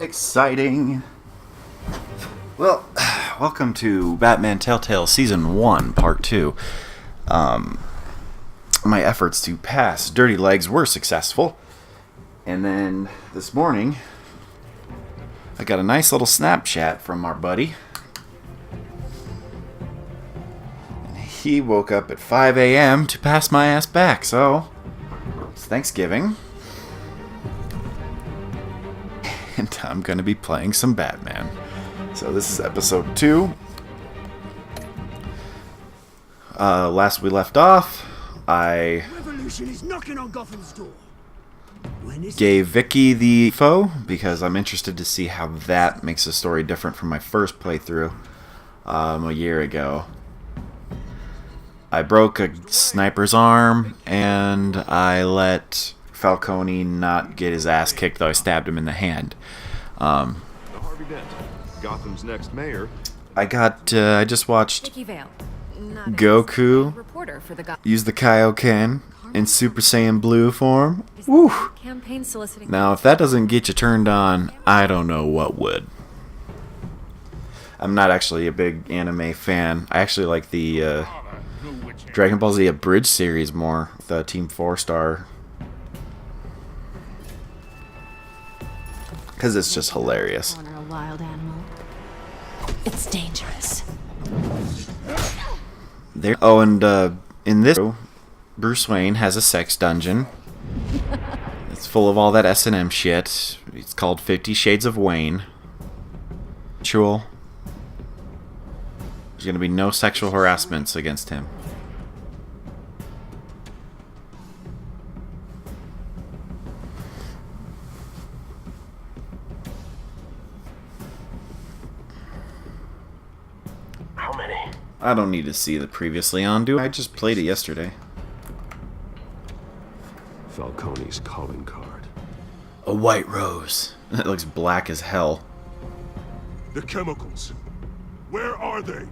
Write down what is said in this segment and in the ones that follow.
Exciting. Well, welcome to Batman Telltale Season 1, Part 2. My efforts to pass Dirty Legs were successful. And then this morning, I got a nice little Snapchat from our buddy. He woke up at 5 a.m. to pass my ass back, so it's Thanksgiving. And I'm going to be playing some Batman. So this is episode 2. Last we left off, I Revolution is knocking on Gotham's door. Gave Vicky the info because I'm interested to see how that makes the story different from my first playthrough a year ago. I broke a sniper's arm, and I let Falcone not get his ass kicked, though I stabbed him in the hand. Harvey Dent, Gotham's next mayor. I just watched Goku use the Kaioken in Super Saiyan Blue form. Woo! Now, if that doesn't get you turned on, I don't know what would. I'm not actually a big anime fan. I actually like the Dragon Ball Z Abridged series more, the Team 4-Star. Because it's just hilarious. A wild animal. It's dangerous. In this, Bruce Wayne has a sex dungeon. It's full of all that S&M shit. It's called 50 Shades of Wayne. There's gonna be no sexual harassments against him. I don't need to see the previously on, do I? I just played it yesterday. Falcone's calling card. A white rose. It looks black as hell. The chemicals. Where are they?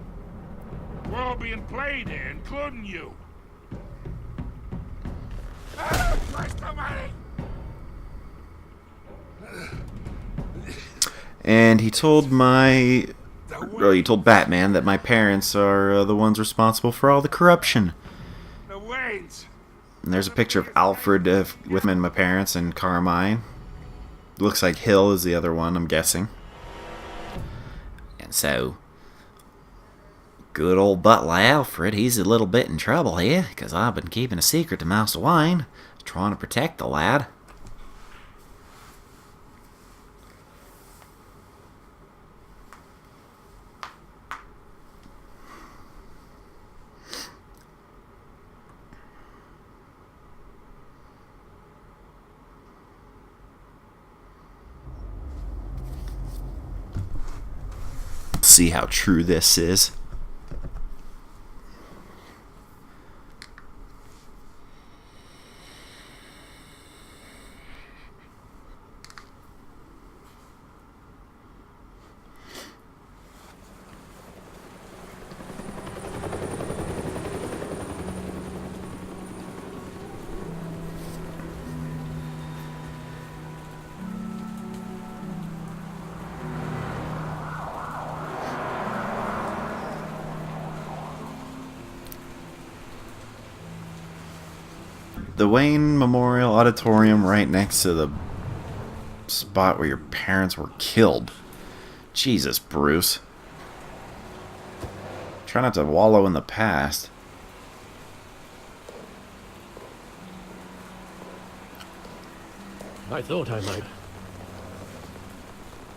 We're all being played here, including you. And he told Batman that my parents are the ones responsible for all the corruption. The Waynes. And there's a picture of Alfred with him and my parents and Carmine. Looks like Hill is the other one, I'm guessing. And so, good old Butler Alfred, he's a little bit in trouble here, because I've been keeping a secret to Master Wayne, trying to protect the lad. See how true this is. The Wayne Memorial Auditorium right next to the spot where your parents were killed. Jesus, Bruce. Try not to wallow in the past. I thought I might.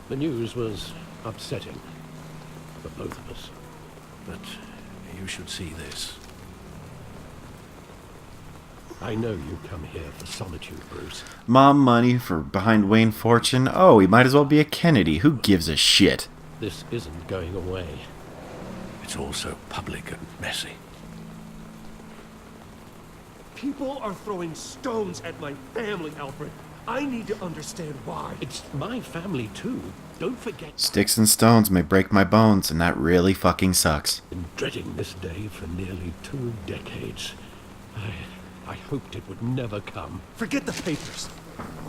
The news was upsetting for both of us. But you should see this. I know you come here for solitude, Bruce. Mom money for behind Wayne fortune? Oh, he might as well be a Kennedy. Who gives a shit? This isn't going away. It's all so public and messy. People are throwing stones at my family, Alfred. I need to understand why. It's my family, too. Don't forget. Sticks and stones may break my bones, and that really fucking sucks. Been dreading this day for nearly 2 decades. I hoped it would never come. Forget the papers.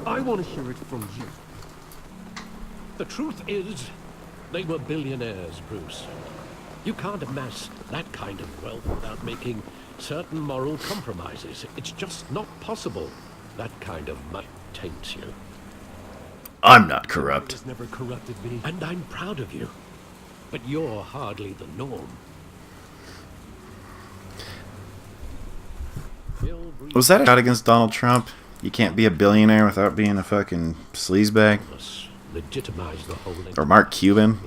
I want to hear it from you. The truth is, they were billionaires, Bruce. You can't amass that kind of wealth without making certain moral compromises. It's just not possible. That kind of money taints you. I'm not corrupt. Has never corrupted me. And I'm proud of you. But you're hardly the norm. Was that a shot against Donald Trump? You can't be a billionaire without being a fucking sleazebag? Legitimize the whole Or Mark Cuban?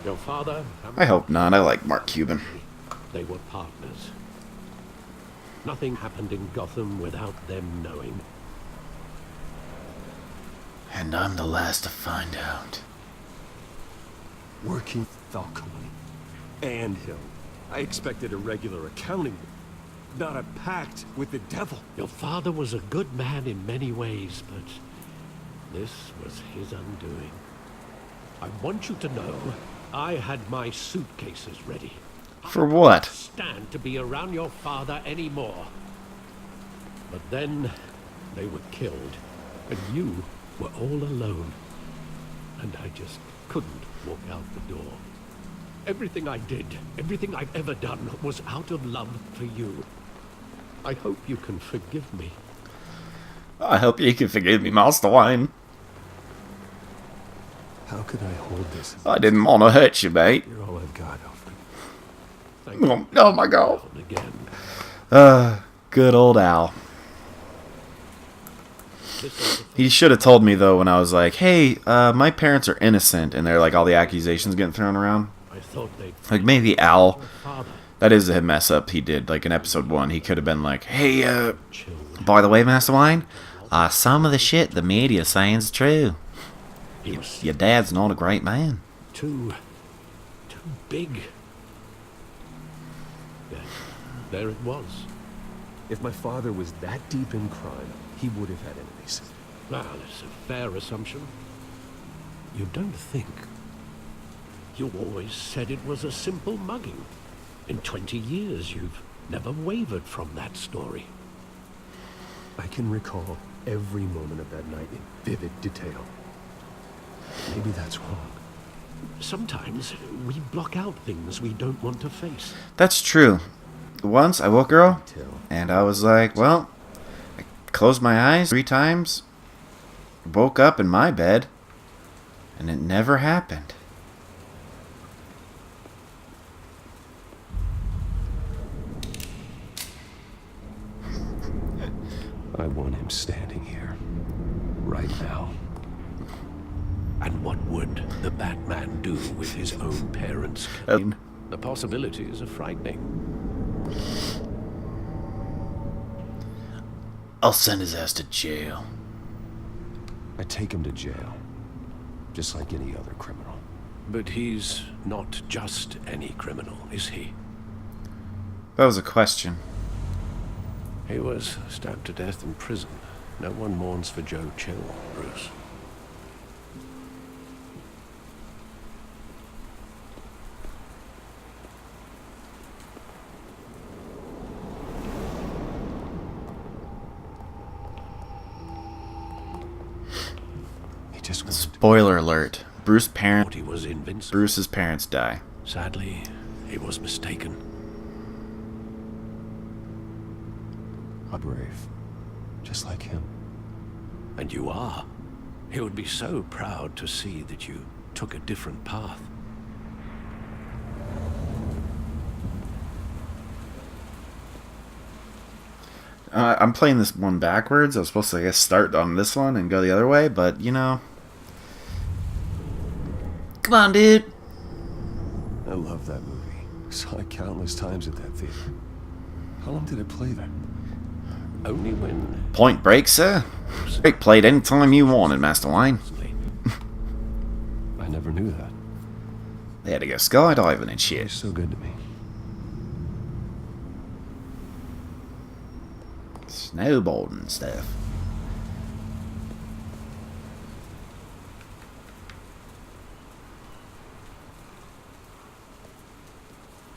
Your father? I hope not. I like Mark Cuban. They were partners. Nothing happened in Gotham without them knowing. And I'm the last to find out. Working Falcone and him. I expected a regular accounting, not a pact with the devil. Your father was a good man in many ways, but this was his undoing. I want you to know I had my suitcases ready. For what? Stand to be around your father anymore. But then they were killed, and you were all alone. And I just couldn't walk out the door. Everything I did, everything I've ever done, was out of love for you. I hope you can forgive me. I hope you can forgive me, Master Wayne. How could I hold this? I didn't want to hurt you, mate. You're all I've got, Alfred. Thank you. Oh my god. Again. Good old Al. This is He should have told me, though, when I was like, hey, my parents are innocent, and they're like all the accusations getting thrown around. I thought they'd Like, maybe Al, father that is a mess up he did. Like, in episode 1, he could have been like, hey, chill. by the way, Master Wayne, some of the shit the media saying's true. He was Your dad's not a great man. too big. Yes, there it was. If my father was that deep in crime, he would have had enemies. Well, it's a fair assumption. You don't think. You always said it was a simple mugging. In 20 years, you've never wavered from that story. I can recall every moment of that night in vivid detail. Maybe that's wrong. Sometimes we block out things we don't want to face. That's true. Once I woke her, and I was like, well, I closed my eyes 3 times, woke up in my bed, and it never happened. I want him standing here, right now. And what would the Batman do with his own parents? The possibilities are frightening. I'll send his ass to jail. I take him to jail, just like any other criminal. But he's not just any criminal, is he? That was a question. He was stabbed to death in prison. No one mourns for Joe Chill, Bruce. He just wants to... Spoiler alert. Thought he was invincible. Bruce's parents die. Sadly, he was mistaken. I'm brave, just like him. And you are. He would be so proud to see that you took a different path. I'm playing this one backwards. I was supposed to, I guess, start on this one and go the other way, but, you know. Come on, dude. I love that movie. Saw it countless times at that theater. How long did it play there? Only when... Point Break, sir. Break played any time you wanted, Master Wayne. I never knew that. They had to go skydiving and He's shit. so good to me. Snowboarding and stuff.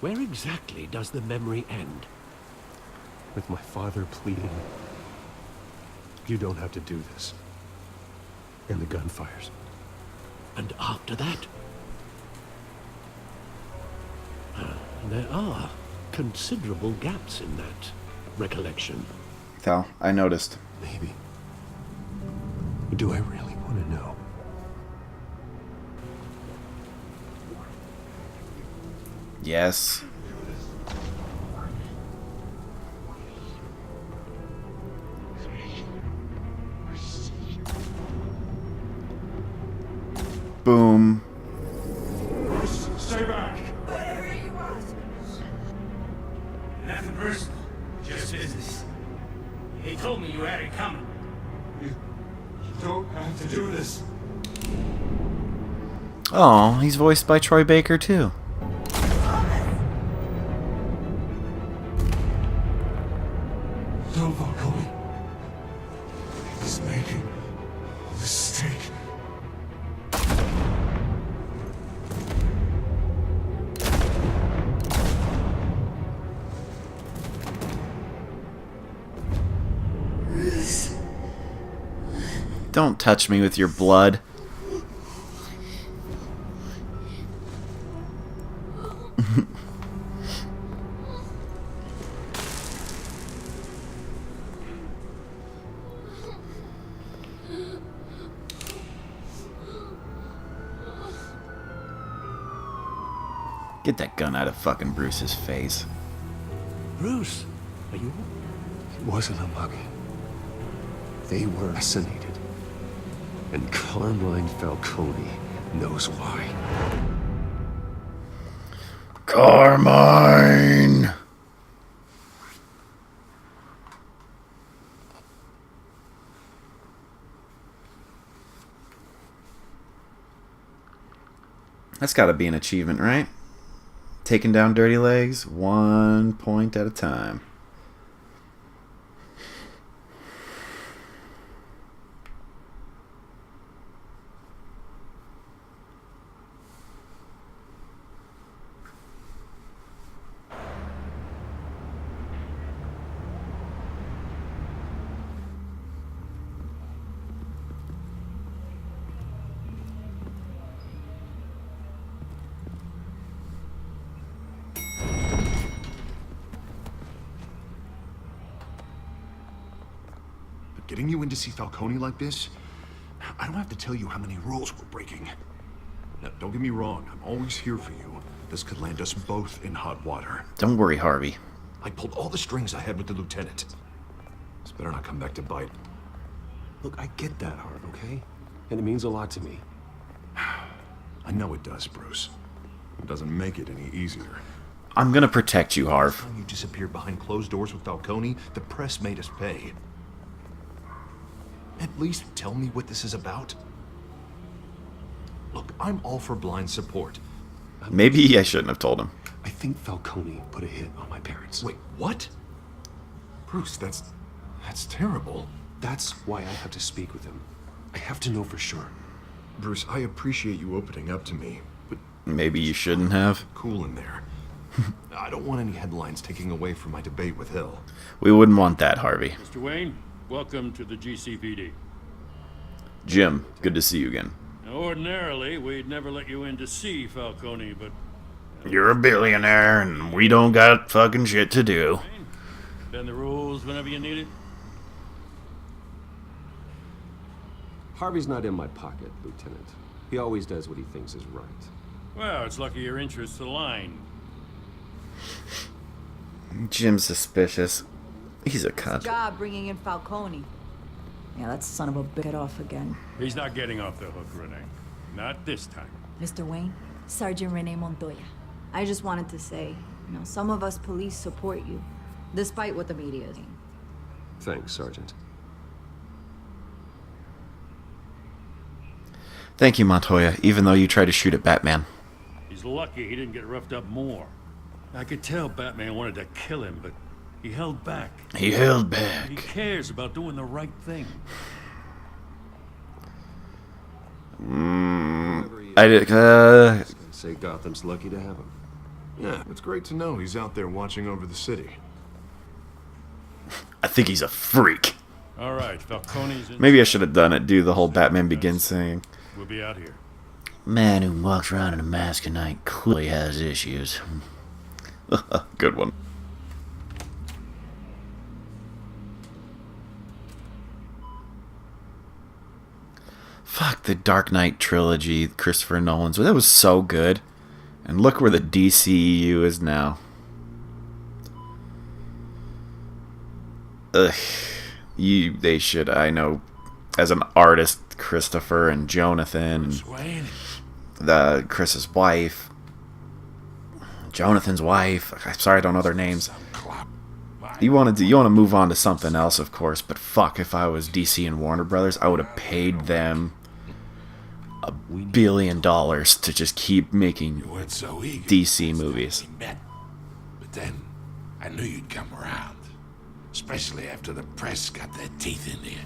Where exactly does the memory end? With my father pleading, you don't have to do this. And the gunfires. And after that, there are considerable gaps in that recollection. Cal, I noticed. Maybe. Do I really want to know? Yes. Boom. Bruce, stay back. Whatever you want. Nothing personal, just business. He told me you had it coming. You don't have to do this. Oh, he's voiced by Troy Baker too. No, Falcone. He's making a mistake. Don't touch me with your blood. Get that gun out of fucking Bruce's face. Bruce, are you... It wasn't a mugging. They were assassinated. And Carmine Falcone knows why. Carmine! That's gotta be an achievement, right? Taking down dirty legs, 1 point at a time. Getting you in to see Falcone like this, I don't have to tell you how many rules we're breaking. Now, don't get me wrong, I'm always here for you. This could land us both in hot water. Don't worry, Harvey. I pulled all the strings I had with the lieutenant. This better not come back to bite. Look, I get that, Harv, okay? And it means a lot to me. I know it does, Bruce. It doesn't make it any easier. I'm gonna protect you, Harv. When you disappeared behind closed doors with Falcone, the press made us pay. At least tell me what this is about. Look, I'm all for blind support. Maybe I shouldn't have told him. I think Falcone put a hit on my parents. Wait, what? Bruce, that's terrible. That's why I have to speak with him. I have to know for sure. Bruce, I appreciate you opening up to me, but Maybe you shouldn't have. cool in there. I don't want any headlines taking away from my debate with Hill. We wouldn't want that, Harvey. Mr. Wayne, welcome to the GCPD. Jim, good to see you again. Now, ordinarily, we'd never let you in to see Falcone, but... You're a billionaire, and we don't got fucking shit to do. Bend the rules whenever you need it. Harvey's not in my pocket, Lieutenant. He always does what he thinks is right. Well, it's lucky your interests align. Jim's suspicious. He's a cunt. Job bringing in Falcone. Yeah, that son of a bitch get off again. He's not getting off the hook, Renee. Not this time. Mr. Wayne, Sergeant Renee Montoya. I just wanted to say, some of us police support you, despite what the media is saying. Thanks, Sergeant. Thank you, Montoya, even though you tried to shoot at Batman. He's lucky he didn't get roughed up more. I could tell Batman wanted to kill him, but he held back. He held He back. cares about doing the right thing. I did, Say Gotham's lucky to have him. Yeah, it's great to know he's out there watching over the city. I think he's a freak. All right, Falcone's in. Maybe I should have done it, do the whole Batman Begins thing. We'll be out here. Man who walks around in a mask at night clearly has issues. Good one. Fuck, the Dark Knight trilogy, Christopher Nolan's. That was so good. And look where the DCEU is now. Ugh. They should, I know, as an artist, Christopher and Jonathan, and Chris's wife, Jonathan's wife. I'm sorry, I don't know their names. You want to move on to something else, of course, but fuck, if I was DC and Warner Brothers, I would have paid them $1 billion to just keep making DC movies. But then I knew you'd come around, especially after the press got their teeth into you.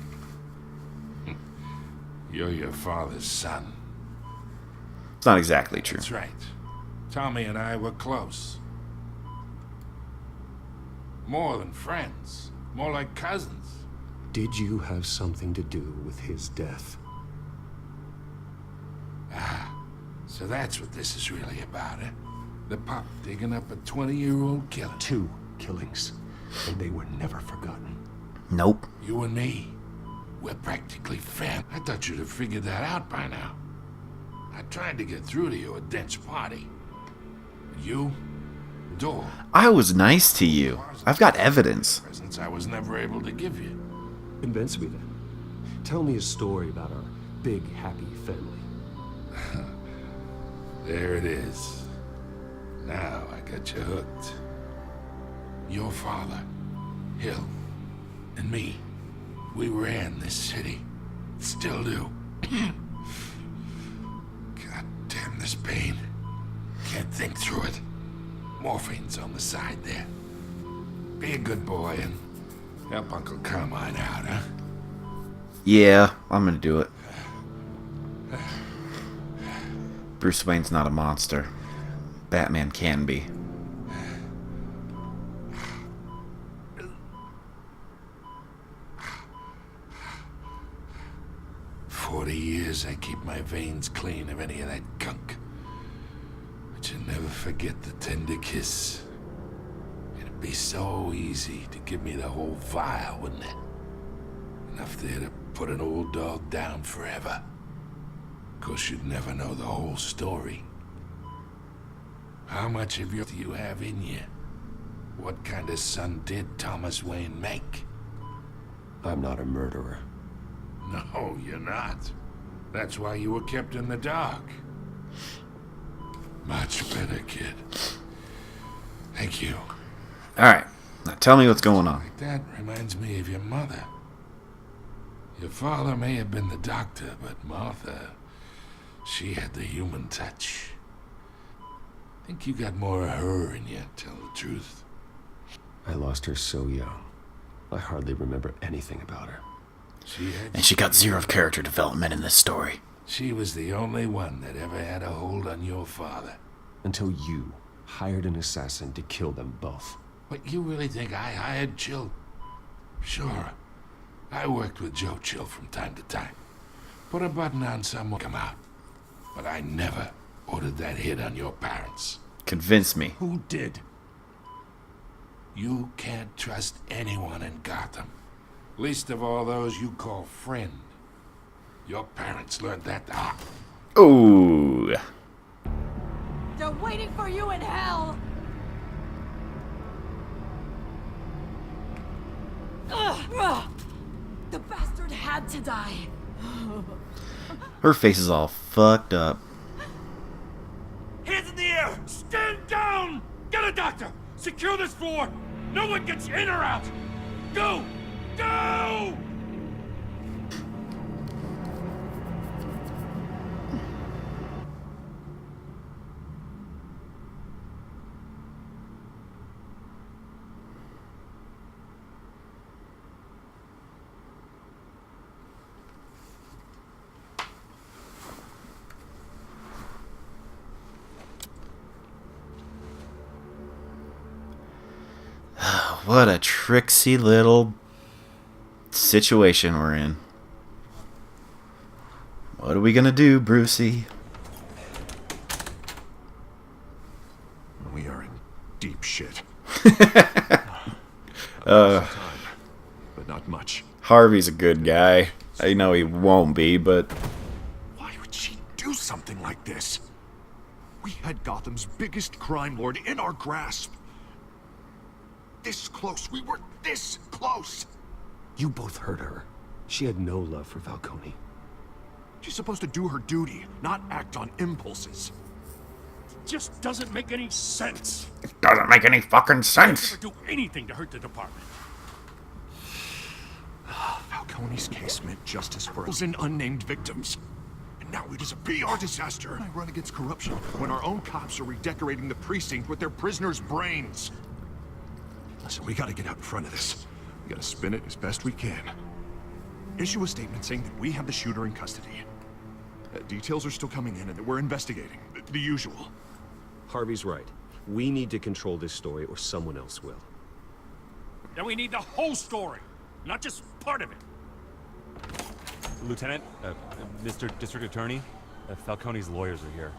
You're your father's son. It's not exactly true. That's right. Tommy and I were close. More than friends. More like cousins. Did you have something to do with his death? So that's what this is really about, eh? The pup digging up a 20-year-old killer. 2 killings, and they were never forgotten. Nope. You and me, we're practically family. I thought you'd have figured that out by now. I tried to get through to you at Dent's party. You, door. I was nice to you. I've got evidence. Presents I was never able to give you. Convince me then. Tell me a story about our big, happy family. There it is. Now I got you hooked. Your father, Hill, and me, we ran this city. Still do. God damn this pain. Can't think through it. Morphine's on the side there. Be a good boy and help Uncle Carmine out, huh? Yeah, I'm gonna do it. Bruce Wayne's not a monster. Batman can be. I keep my veins clean of any of that gunk. But you never forget the tender kiss. It'd be so easy to give me the whole vial, wouldn't it? Enough there to put an old dog down forever. Of course, you'd never know the whole story. How much of you do you have in you? What kind of son did Thomas Wayne make? I'm not a murderer. No, you're not. That's why you were kept in the dark. Much better, kid. Thank you. Alright, now tell me what's going on. That reminds me of your mother. Your father may have been the doctor, but Martha, she had the human touch. I think you got more of her in you, tell the truth. I lost her so young. I hardly remember anything about her. And she got zero character development in this story. She was the only one that ever had a hold on your father. Until you hired an assassin to kill them both. But you really think I hired Chill? Sure. I worked with Joe Chill from time to time. Put a button on someone come out. But I never ordered that hit on your parents. Convince me. Who did? You can't trust anyone in Gotham. Least of all those you call friend. Your parents learned that the hard. Ooh. They're waiting for you in hell! Ugh. The bastard had to die. Her face is all fucked up. Hands in the air! Stand down! Get a doctor! Secure this floor! No one gets in or out! Go! Go! What a tricksy little situation we're in. What are we gonna do, Brucey? They're in deep shit. Time, but not much. Harvey's a good guy. I know he won't be, but Why would she do something like this? We had Gotham's biggest crime lord in our grasp. This close. We were this close. You both hurt her. She had no love for Falcone. She's supposed to do her duty, not act on impulses. Just doesn't make any sense. doesn't make any fucking sense. Never do anything to hurt the department. Falcone's case meant justice for us and unnamed victims. And now it is a PR disaster. I run against corruption when our own cops are redecorating the precinct with their prisoners' brains. Listen, we gotta get out in front of this. We gotta spin it as best we can. Issue a statement saying that we have the shooter in custody. Details are still coming in and that we're investigating. The usual. Harvey's right. We need to control this story or someone else will. Then we need the whole story, not just part of it. Lieutenant, Mr. District Attorney, Falcone's lawyers are here.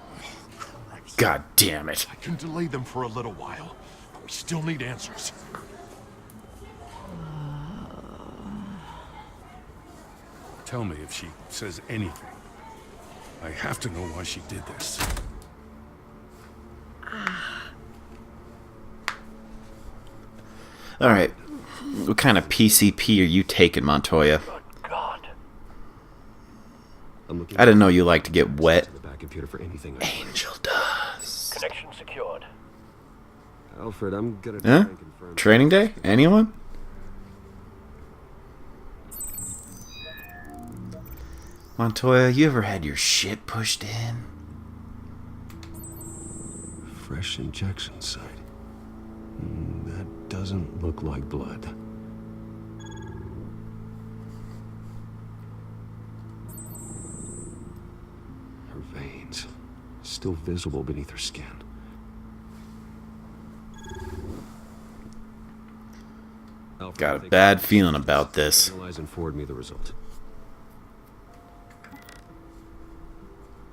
God damn it. I can delay them for a little while, but we still need answers. Tell me if she says anything. I have to know why she did this. Alright. What kind of PCP are you taking, Montoya? I'm looking I didn't know you like to get wet. to the back computer for anything. Angel does. Connection secured. Alfred, I'm gonna try Huh? and confirm. Training day? Anyone? Montoya, you ever had your shit pushed in? Fresh injection site. That doesn't look like blood. Her veins, still visible beneath her skin. Alfred, Got a take bad feeling about this. Analyze and forward me the result.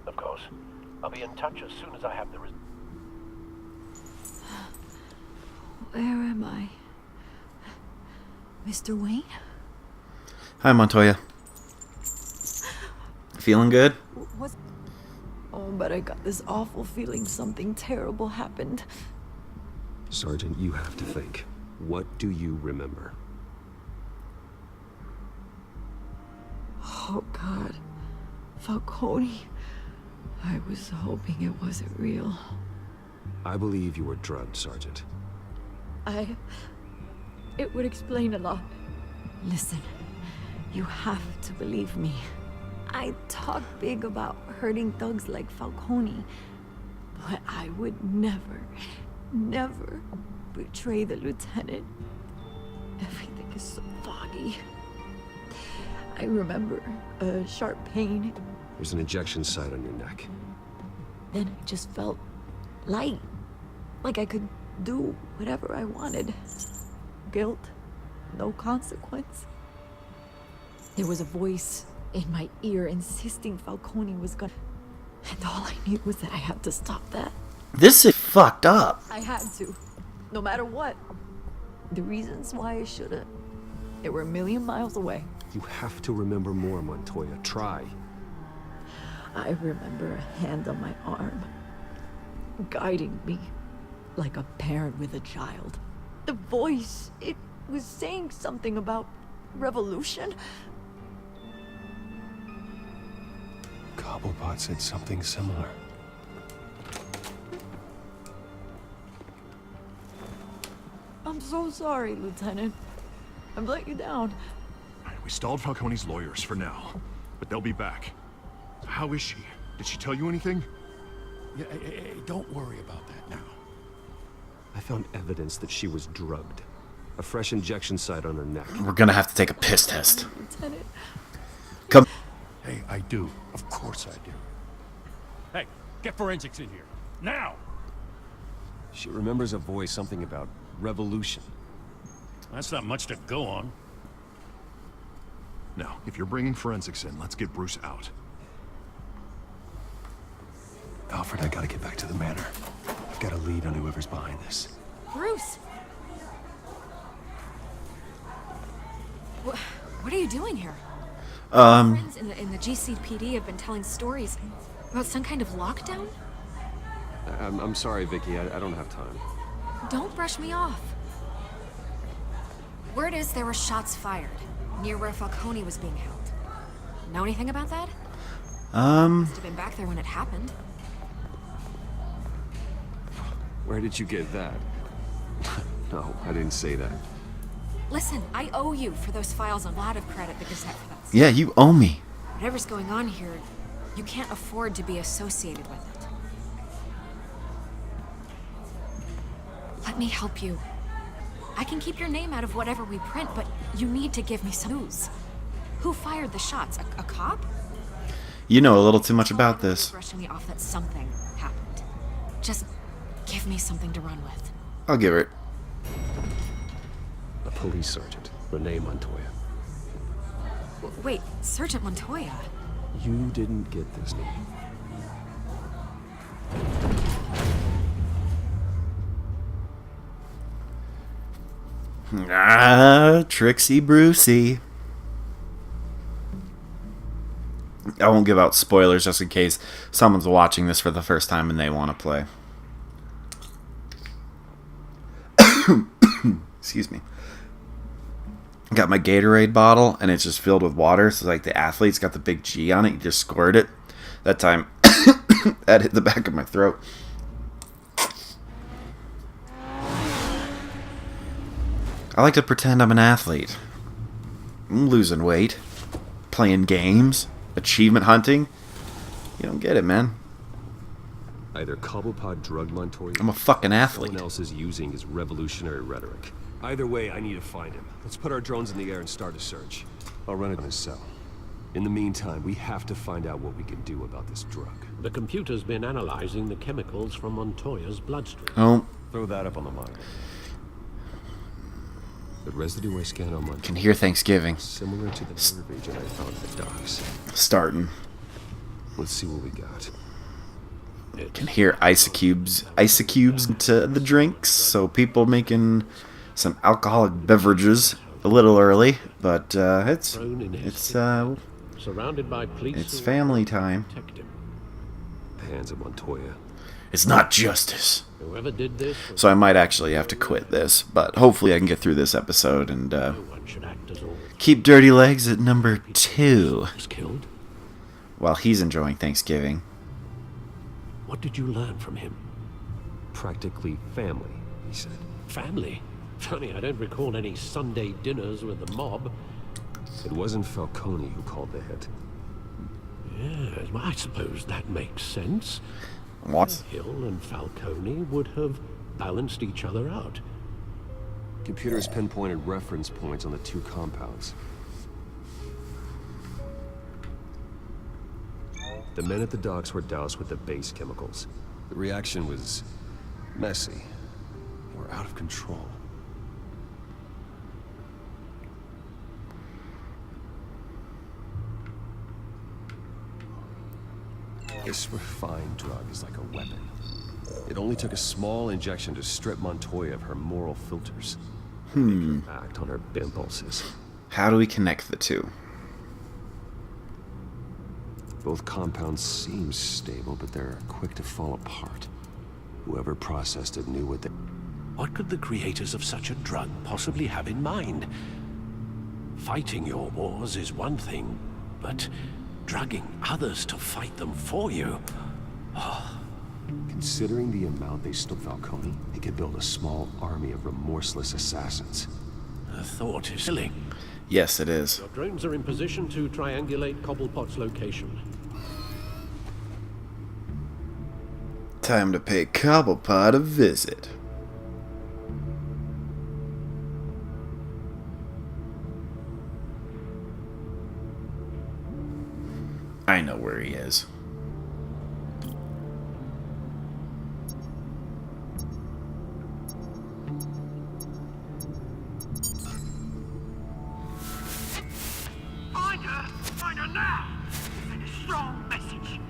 Of course. I'll be in touch as soon as I have the result. Where am I? Mr. Wayne? Hi, Montoya. Feeling good? What's... Oh, but I got this awful feeling something terrible happened. Sergeant, you have to think. What do you remember? Oh, God. Falcone. I was hoping it wasn't real. I believe you were drugged, Sergeant. It would explain a lot. Listen, you have to believe me. I talk big about hurting thugs like Falcone, but I would never, never betray the lieutenant. Everything is so foggy. I remember a sharp pain. There's an injection site on your neck. Then I just felt light, like I could do whatever I wanted. Guilt, no consequence. There was a voice in my ear insisting Falcone was gonna... And all I knew was that I had to stop that. This is fucked up. I had to, no matter what. The reasons why I should've, they were a million miles away. You have to remember more, Montoya. Try. I remember a hand on my arm, guiding me like a parent with a child. The voice, it was saying something about revolution. Cobblepot said something similar. I'm so sorry, Lieutenant. I've let you down. We stalled Falcone's lawyers for now, but they'll be back. How is she? Did she tell you anything? Yeah, hey, don't worry about that now. I found evidence that she was drugged. A fresh injection site on her neck. We're gonna have to take a piss test. Lieutenant. Come. Hey, I do. Of course I do. Hey, get forensics in here. Now! She remembers a voice, something about revolution. That's not much to go on. Now, if you're bringing forensics in, let's get Bruce out. Alfred, I gotta get back to the manor. I've got a lead on whoever's behind this. Bruce! What are you doing here? Friends in the GCPD have been telling stories about some kind of lockdown? I'm sorry, Vicky. I don't have time. Don't brush me off. Word is there were shots fired near where Falcone was being held. Know anything about that? Must have been back there when it happened. Where did you get that? No, I didn't say that. Listen, I owe you for those files a lot of credit the Gazette for that stuff. Yeah, you owe me. Whatever's going on here, you can't afford to be associated with it. Let me help you. I can keep your name out of whatever we print, but you need to give me some news. Who fired the shots? A cop? You know a little too much about this. Brushing me off that something happened. Just give me something to run with. I'll give it. A police sergeant, Renee Montoya. Wait, Sergeant Montoya? You didn't get this name. Trixie Brucey. I won't give out spoilers just in case someone's watching this for the first time and they want to play. Excuse me. Got my Gatorade bottle and it's just filled with water. So like the athlete's got the big G on it. You just squirt it. That time that hit the back of my throat. I like to pretend I'm an athlete. I'm losing weight. Playing games. Achievement hunting. You don't get it, man. Either Cobblepot drugged Montoya. I'm a fucking athlete. Someone else is using his revolutionary rhetoric. Either way, I need to find him. Let's put our drones in the air and start a search. I'll run it on his cell. In the meantime, we have to find out what we can do about this drug. The computer's been analyzing the chemicals from Montoya's bloodstream. Oh. Throw that up on the monitor. The residue I scanned on Montoya Can hear Thanksgiving. similar to the nerve agent I found at the docks. Starting. Let's see what we got. Can hear ice cubes into the drinks. So people making some alcoholic beverages a little early, but it's surrounded by police. It's family time. Hands of Montoya. It's not justice. Whoever did this. So I might actually have to quit this, but hopefully I can get through this episode and keep Dirty Legs at number 2 killed while he's enjoying Thanksgiving. What did you learn from him? Practically family, he said. Family? Funny, I don't recall any Sunday dinners with the mob. It wasn't Falcone who called the hit. Yes, well, I suppose that makes sense. What? Hill and Falcone would have balanced each other out. Computers pinpointed reference points on the two compounds. The men at the docks were doused with the base chemicals. The reaction was messy or out of control. This refined drug is like a weapon. It only took a small injection to strip Montoya of her moral filters. Make her act on her impulses. How do we connect the two? Both compounds seem stable, but they're quick to fall apart. Whoever processed it knew what they... What could the creators of such a drug possibly have in mind? Fighting your wars is one thing, but drugging others to fight them for you? Oh. Considering the amount they stole Falcone, they could build a small army of remorseless assassins. The thought is chilling. Yes, it is. Your drones are in position to triangulate Cobblepot's location. Time to pay Cobblepot a visit. I know where he is. Find her now! Send a strong message.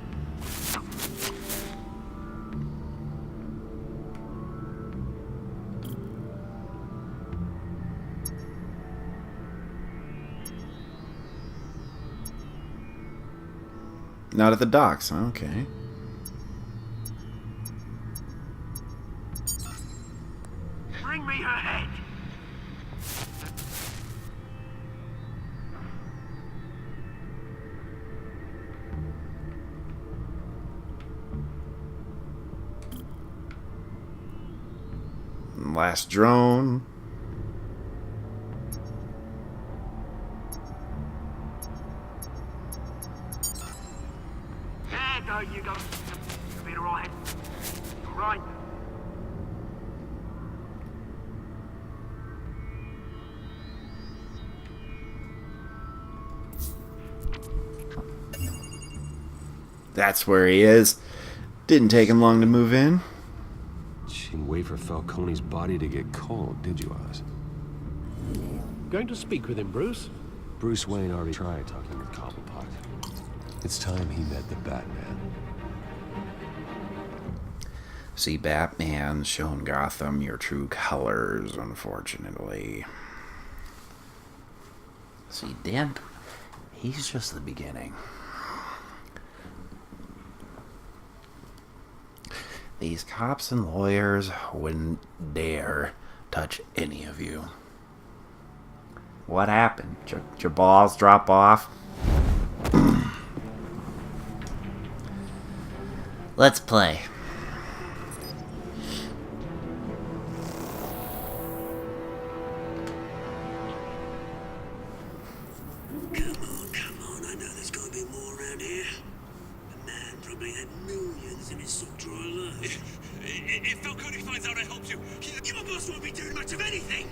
Not at the docks. Okay. Bring me her head. Last drone. There you go. Better right. Right. That's where he is. Didn't take him long to move in. She didn't wait for Falcone's body to get cold, did you, Oz? Going to speak with him, Bruce? Bruce Wayne already tried talking with Cobblepot. It's time he met the Batman. See, Batman's shown Gotham your true colors, unfortunately. See, Dan, he's just the beginning. These cops and lawyers wouldn't dare touch any of you. What happened? Your balls drop off? Let's play. Come on, I know there's gonna be more around here. The man probably had millions in his sock drawer alone. If Falcone finds out I helped you, your boss won't be doing much of anything.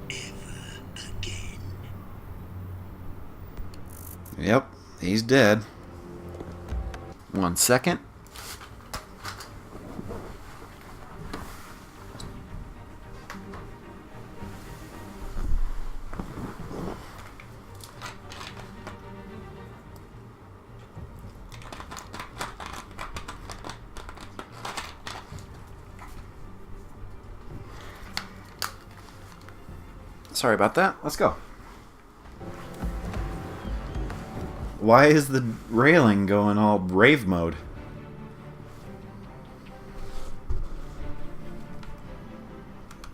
Ever again. Yep, he's dead. 1 second. Sorry about that. Let's go. Why is the railing going all rave mode?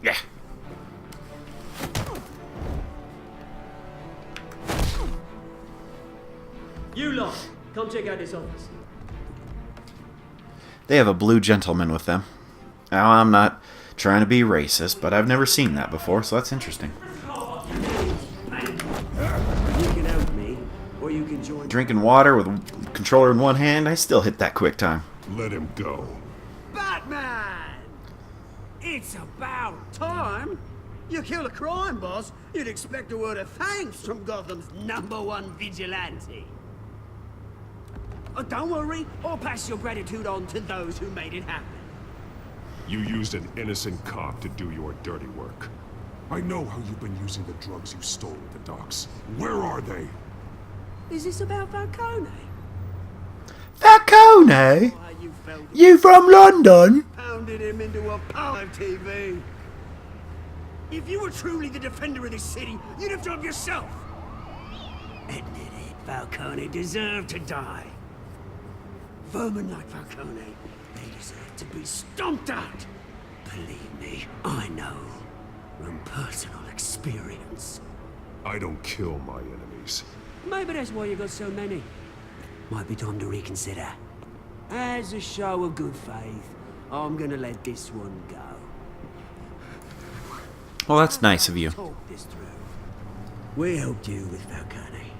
Yeah. You lot, come check out this office. They have a blue gentleman with them. Now, I'm not trying to be racist, but I've never seen that before, so that's interesting. You can help me, or you can join. Drinking water with a controller in one hand, I still hit that quick time. Let him go. Batman! It's about time. You kill a crime boss, you'd expect a word of thanks from Gotham's #1 vigilante. Oh, don't worry, I'll pass your gratitude on to those who made it happen. You used an innocent cop to do your dirty work. I know how you've been using the drugs you stole at the docks. Where are they? Is this about Falcone? Falcone? Why, you felt it. You from London? Pounded him into a pile of TV. If you were truly the defender of this city, you'd have done yourself. Admit it, Falcone deserved to die. Vermin like Falcone, they deserve to be stomped out. Believe me, I know from personal experience. I don't kill my enemies. Maybe that's why you got so many. Might be time to reconsider. As a show of good faith, I'm gonna let this one go. Well, that's nice of you. Talk this through. We helped you with Falcone.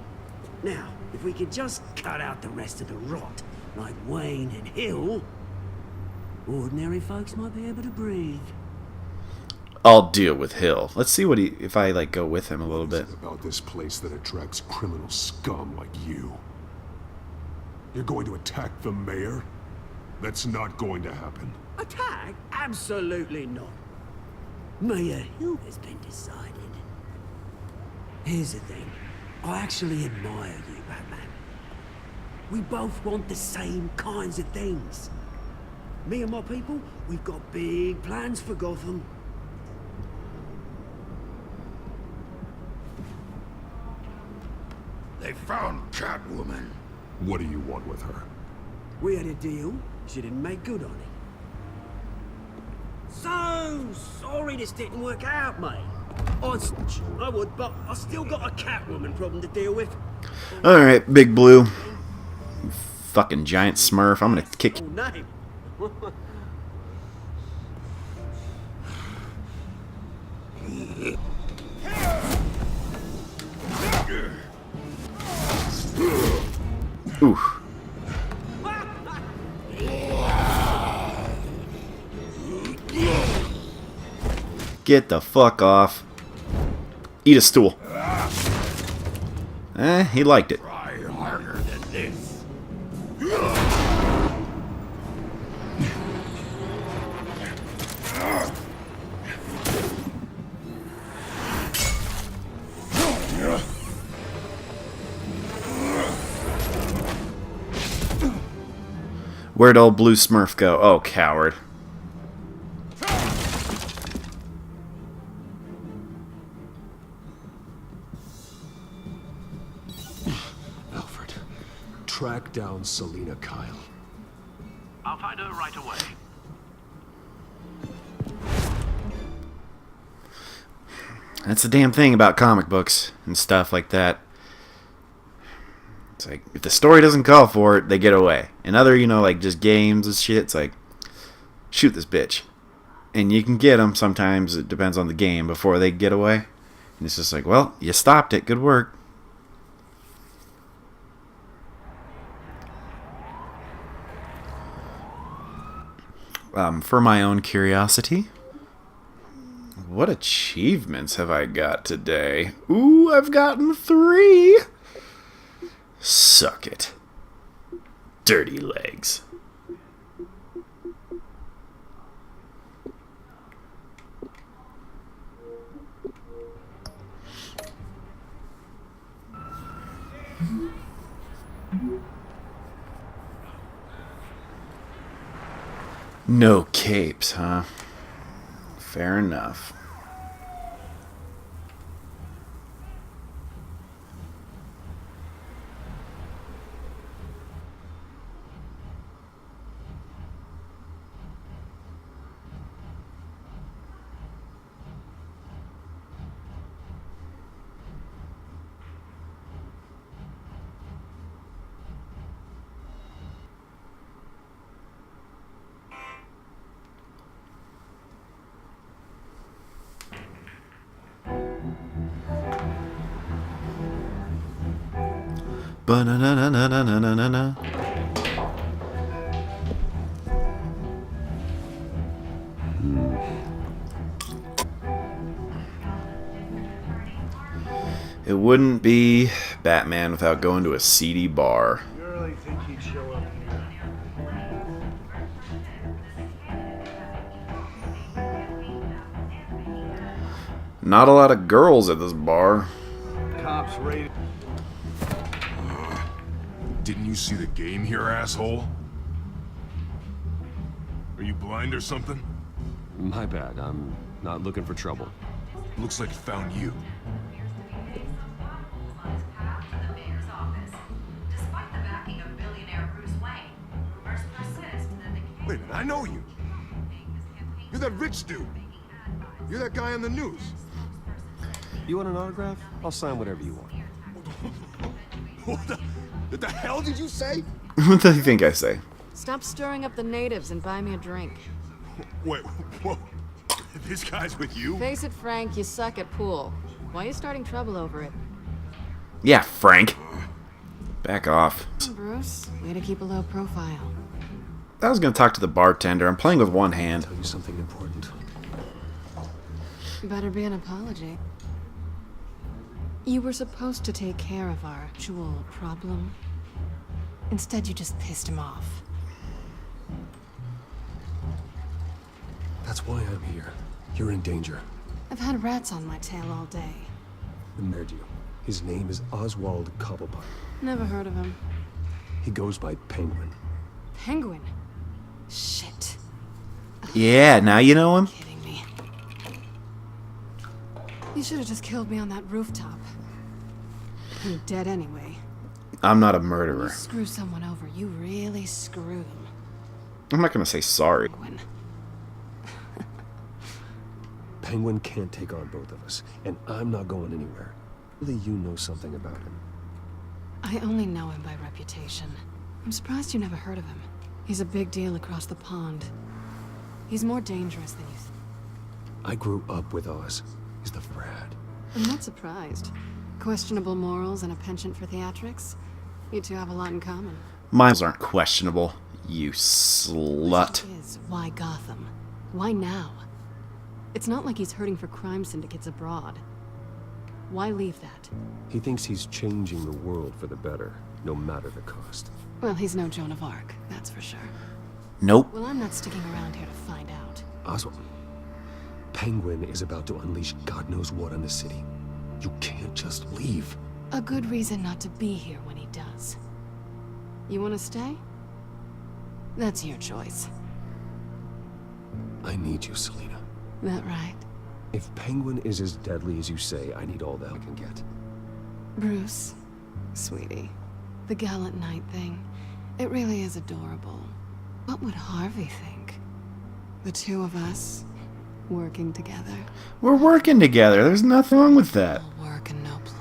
Now, if we could just cut out the rest of the rot, like Wayne and Hill, ordinary folks might be able to breathe. I'll deal with Hill. Let's see what if I like go with him a little bit. What is it about this place that attracts criminal scum like you? You're going to attack the mayor? That's not going to happen. Attack? Absolutely not. Mayor Hill has been decided. Here's the thing. I actually admire you, Batman. We both want the same kinds of things. Me and my people, we've got big plans for Gotham. They found Catwoman. What do you want with her? We had a deal. She didn't make good on it. So sorry this didn't work out, mate. I would, but I still got a Catwoman problem to deal with. Alright, Big Blue. You fucking giant smurf. I'm gonna kick you. Name. Oof. Get the fuck off. Eat a stool. He liked it. Try harder than this. Where'd old Blue Smurf go? Oh, coward. Alfred, track down Selina Kyle. I'll find her right away. That's the damn thing about comic books and stuff like that. It's like, if the story doesn't call for it, they get away. In other, you know, like just games and shit, it's like, shoot this bitch. And you can get them sometimes, it depends on the game, before they get away. And it's just like, well, you stopped it, good work. For my own curiosity, what achievements have I got today? Ooh, I've gotten 3! Suck it. Dirty legs. No capes, huh? Fair enough. Ba-na-na-na-na-na-na-na. It wouldn't be Batman without going to a seedy bar. You really think he'd show up Not a lot of girls at this bar. here? Cops raided. Didn't you see the game here, asshole? Are you blind or something? My bad, I'm not looking for trouble. Looks like it found you. Wait a minute, I know you. You're that rich dude. You're that guy on the news. You want an autograph? I'll sign whatever you want. What the hell did you say? What do you think I say? Stop stirring up the natives and buy me a drink. Wait, whoa. This guy's with you? Face it, Frank, you suck at pool. Why are you starting trouble over it? Yeah, Frank. Back off. Bruce, way to keep a low profile. I was gonna talk to the bartender. I'm playing with one hand. Tell you something important. Better be an apology. You were supposed to take care of our actual problem. Instead, you just pissed him off. That's why I'm here. You're in danger. I've had rats on my tail all day. The Merdew. His name is Oswald Cobblepot. Never heard of him. He goes by Penguin. Penguin? Shit. Yeah, now you know him? Kidding me. You should have just killed me on that rooftop. I'm dead anyway. I'm not a When you murderer. screw someone over, you really screw them. I'm not gonna say sorry. Penguin can't take on both of us, and I'm not going anywhere. Really, you know something about him. I only know him by reputation. I'm surprised you never heard of him. He's a big deal across the pond. He's more dangerous than you think. I grew up with Oz. He's the Brad. I'm not surprised. Questionable morals and a penchant for theatrics. You two have a lot in common. Mines aren't questionable, you slut. Is why Gotham? Why now? It's not like he's hurting for crime syndicates abroad. Why leave that? He thinks he's changing the world for the better, no matter the cost. Well, he's no Joan of Arc, that's for sure. Nope. Well, I'm not sticking around here to find out. Oswald, Penguin is about to unleash God knows what on the city. You can't just leave. A good reason not to be here when he does. You want to stay? That's your choice. I need you, Selina. That right? If Penguin is as deadly as you say, I need all the help I can get. Bruce, sweetie, the gallant knight thing, it really is adorable. What would Harvey think? The two of us, working together. We're working together. There's nothing wrong with that. All work and no play.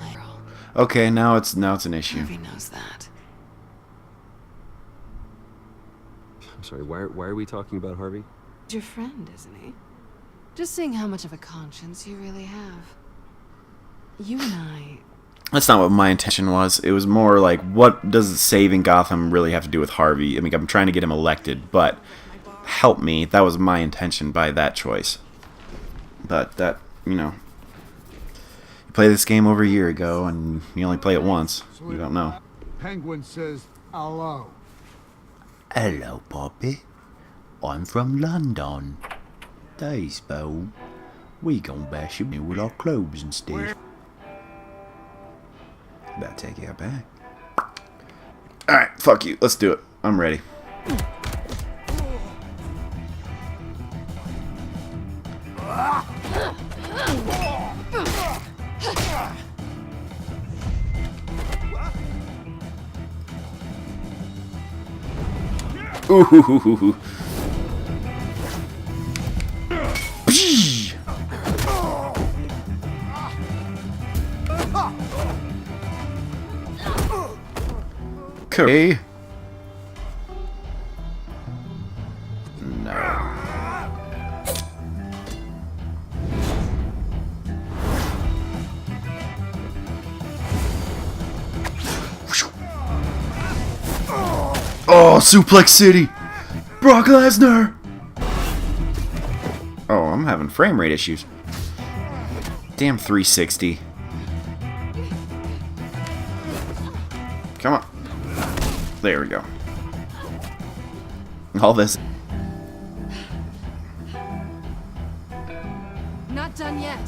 Okay, now it's an issue. Harvey knows that. I'm sorry, why are we talking about Harvey? He's your friend, isn't he? Just seeing how much of a conscience you really have. You and I... That's not what my intention was. It was more like, what does saving Gotham really have to do with Harvey? I mean, I'm trying to get him elected, but help me. That was my intention by that choice. But that, you know, you played this game over a year ago, and you only play it once. You don't know. Penguin says hello. Hello, Poppy. I'm from London. Days, Bo. We gon' bash you with our clothes and stuff. Better take it back. Alright, fuck you. Let's do it. I'm ready. Ooh. Okay. No. Oh, Suplex City! Brock Lesnar! Oh, I'm having frame rate issues. Damn 360. Come on. There we go. All this. Not done yet.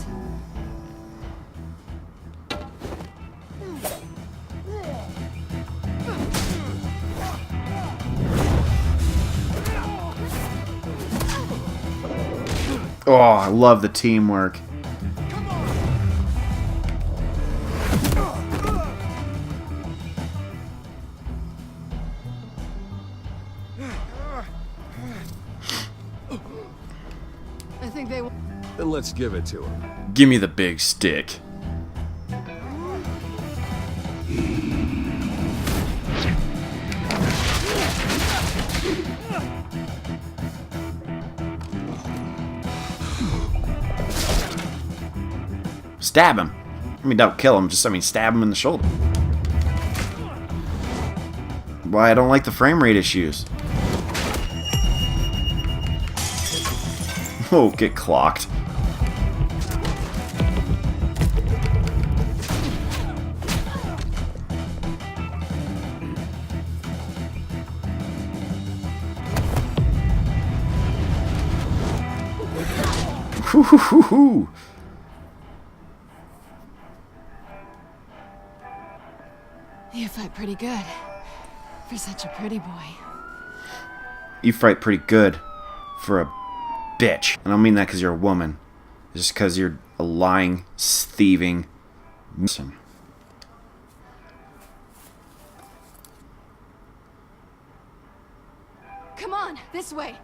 Oh, I love the teamwork. I think they... Then let's give it to him. Give me the big stick. Stab him. I mean, don't kill him, just, I mean, stab him in the shoulder. Why I don't like the frame rate issues. Oh, get clocked. Hoo-hoo-hoo-hoo. You fight pretty good. For such a pretty boy. You fight pretty good for a bitch. I don't mean that because you're a woman. Just because you're a lying, thieving person. This way.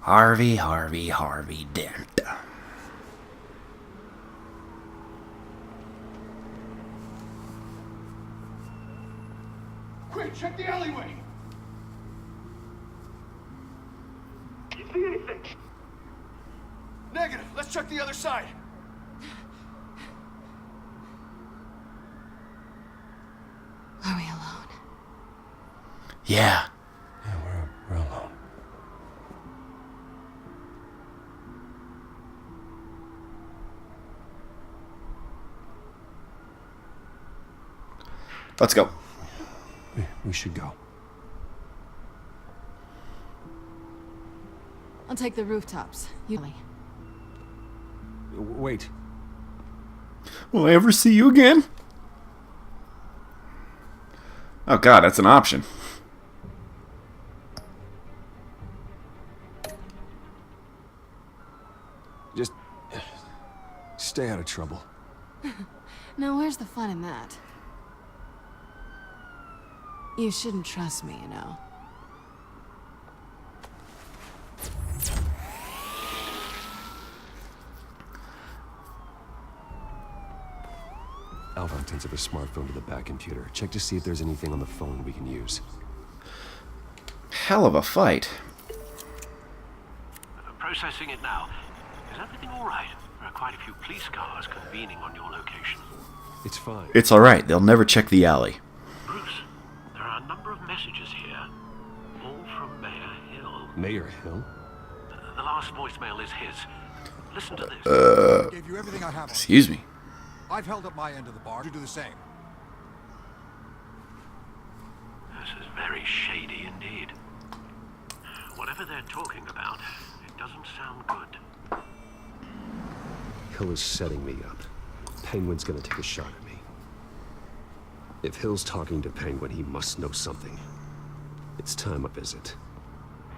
Harvey Dent. Quick, check the alleyway! You see anything? Negative. Let's check the other side. Are we alone? Yeah. Yeah, we're alone. Let's go. We should go. I'll take the rooftops. You. Wait. Will I ever see you again? Oh god, that's an option. Just stay out of trouble. Now, where's the fun in that? You shouldn't trust me, you know. Alpha intends of a smartphone to the back computer. Check to see if there's anything on the phone we can use. Hell of a fight. Processing it now. Is everything all right? There are quite a few police cars convening on your location. It's fine. It's alright, they'll never check the alley. Bruce, there are a number of messages here, all from Mayor Hill. Mayor Hill? The last voicemail is his. Listen to this. Gave you everything I have. Excuse me. I've held up my end of the bar. You do the same. This is very shady indeed. Whatever they're talking about, it doesn't sound good. Hill is setting me up. Penguin's gonna take a shot at me. If Hill's talking to Penguin, he must know something. It's time a visit.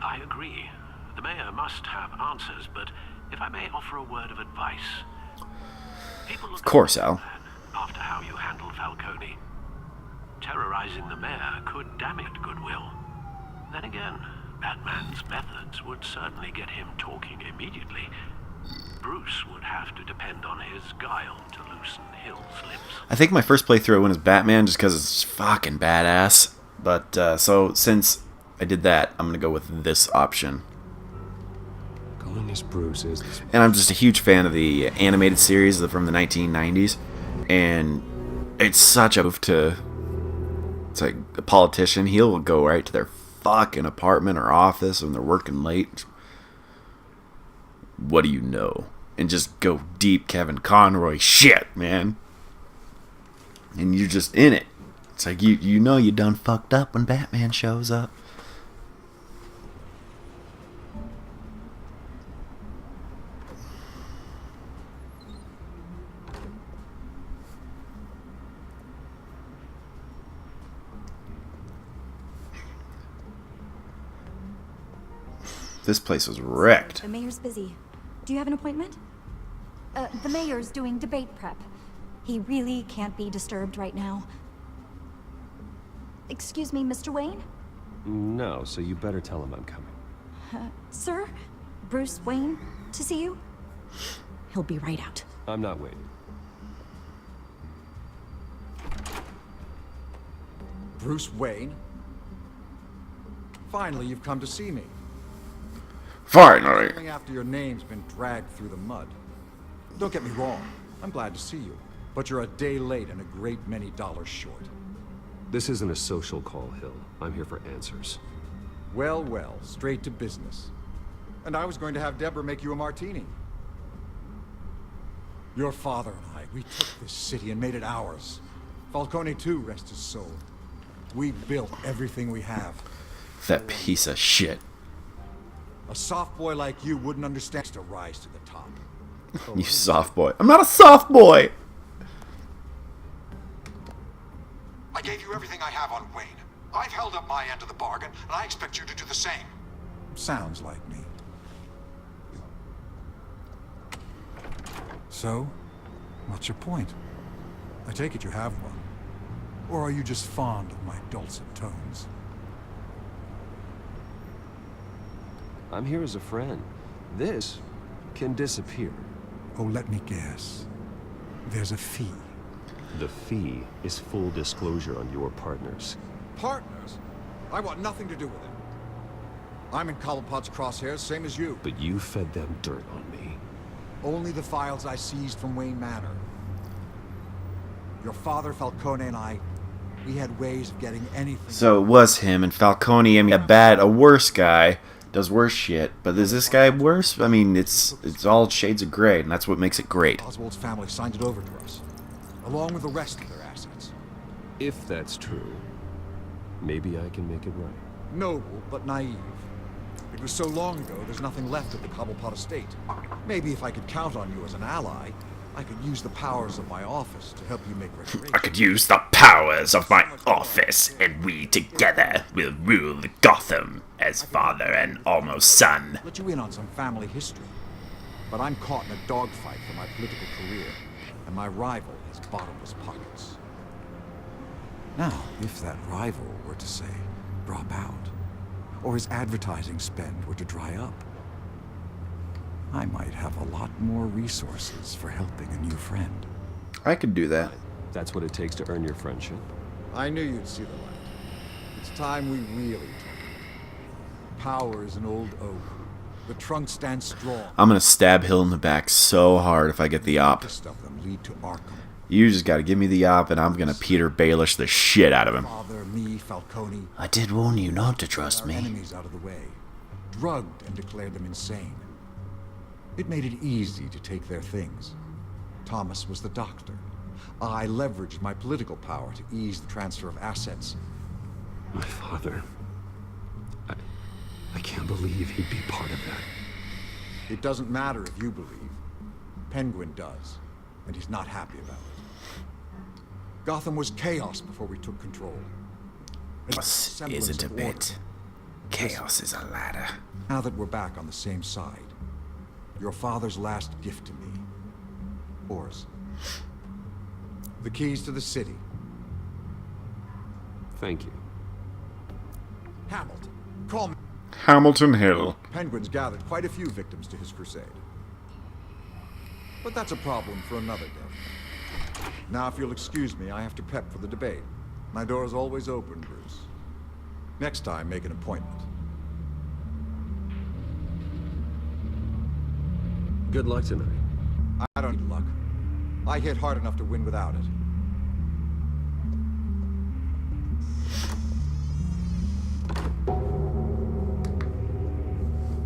I agree. The mayor must have answers, but if I may offer a word of advice. People look Of course, Al. after how you handled Falcone. Terrorizing the mayor could damage goodwill. Then again, Batman's methods would certainly get him talking immediately. Bruce would have to depend on his guile to loosen Hill's lips. I think my first playthrough I went as Batman just because it's fucking badass. But, so, since I did that, I'm gonna go with this option. Going as Bruce is... And I'm just a huge fan of the animated series from the 1990s. And it's such a move to... It's like a politician, he'll go right to their fucking apartment or office when they're working late. What do you know? And just go deep Kevin Conroy shit, man. And you're just in it. It's like you know you done fucked up when Batman shows up. This place was wrecked. The mayor's busy. Do you have an appointment? The mayor's doing debate prep. He really can't be disturbed right now. Excuse me, Mr. Wayne? No, so you better tell him I'm coming. Sir? Bruce Wayne to see you? He'll be right out. I'm not waiting. Bruce Wayne? Finally, you've come to see me. Finally. Only after your name's been dragged through the mud. Don't get me wrong. I'm glad to see you. But you're a day late and a great many dollars short. This isn't a social call, Hill. I'm here for answers. Well, well, straight to business. And I was going to have Deborah make you a martini. Your father and I, we took this city and made it ours. Falcone too, rest his soul. We built everything we have. That piece of shit. A soft boy like you wouldn't understand to rise to the top. You soft boy. I'm not a soft boy! I gave you everything I have on Wayne. I've held up my end of the bargain, and I expect you to do the same. Sounds like me. So, what's your point? I take it you have one. Or are you just fond of my dulcet tones? I'm here as a friend. This can disappear. Oh, let me guess. There's a fee. The fee is full disclosure on your partners. Partners? I want nothing to do with it. I'm in Cobblepot's crosshairs, same as you. But you fed them dirt on me. Only the files I seized from Wayne Manor. Your father, Falcone, and I, we had ways of getting anything. So it was him and Falcone. I mean, a worse guy does worse shit. But is this guy worse? I mean, it's all shades of gray, and that's what makes it great. Oswald's family signed it over to us, along with the rest of their assets. If that's true, maybe I can make it right. Noble, but naive. It was so long ago, there's nothing left of the Cobblepot estate. Maybe if I could count on you as an ally, I could use the powers of my office to help you make reparations. I could use the powers of my office, and we together will rule Gotham as father and almost son. Let you in on some family history. But I'm caught in a dogfight for my political career, and my rival has bottomless pockets. Now, if that rival were to, say, drop out, or his advertising spend were to dry up, I might have a lot more resources for helping a new friend. I could do that. That's what it takes to earn your friendship. I knew you'd see the light. It's time we really talk. Power is an old oak. The trunk stands strong. I'm gonna stab Hill in the back so hard if I get the op. Of them lead to Arkham. You just gotta give me the op, and I'm gonna Peter Baelish the shit out of him. Father, me, Falcone. I did warn you not to trust our me. Enemies out of the way, drugged and declared them insane. It made it easy to take their things. Thomas was the doctor. I leveraged my political power to ease the transfer of assets. My father. I can't believe he'd be part of that. It doesn't matter if you believe. Penguin does, and he's not happy about it. Gotham was chaos before we took control. Chaos isn't a bit. Chaos is a ladder. Now that we're back on the same side, your father's last gift to me, Orson. The keys to the city. Thank you. Hamilton, call me. Hamilton Hill. Penguin's gathered quite a few victims to his crusade. But that's a problem for another day. Now, if you'll excuse me, I have to prep for the debate. My door is always open, Bruce. Next time, make an appointment. Good luck tonight. I don't need luck. I hit hard enough to win without it.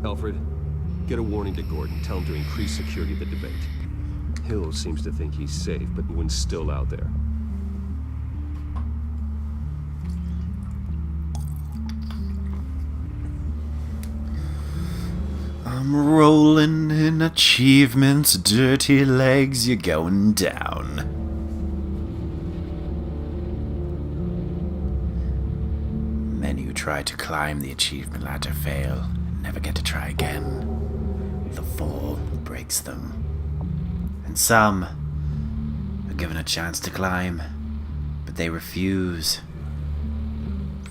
Alfred, get a warning to Gordon. Tell him to increase security at the debate. Hill seems to think he's safe, but Penguin's still out there. I'm rolling in achievements, dirty legs, you're going down. Many who try to climb the achievement ladder fail, never get to try again. The fall breaks them. And some are given a chance to climb, but they refuse.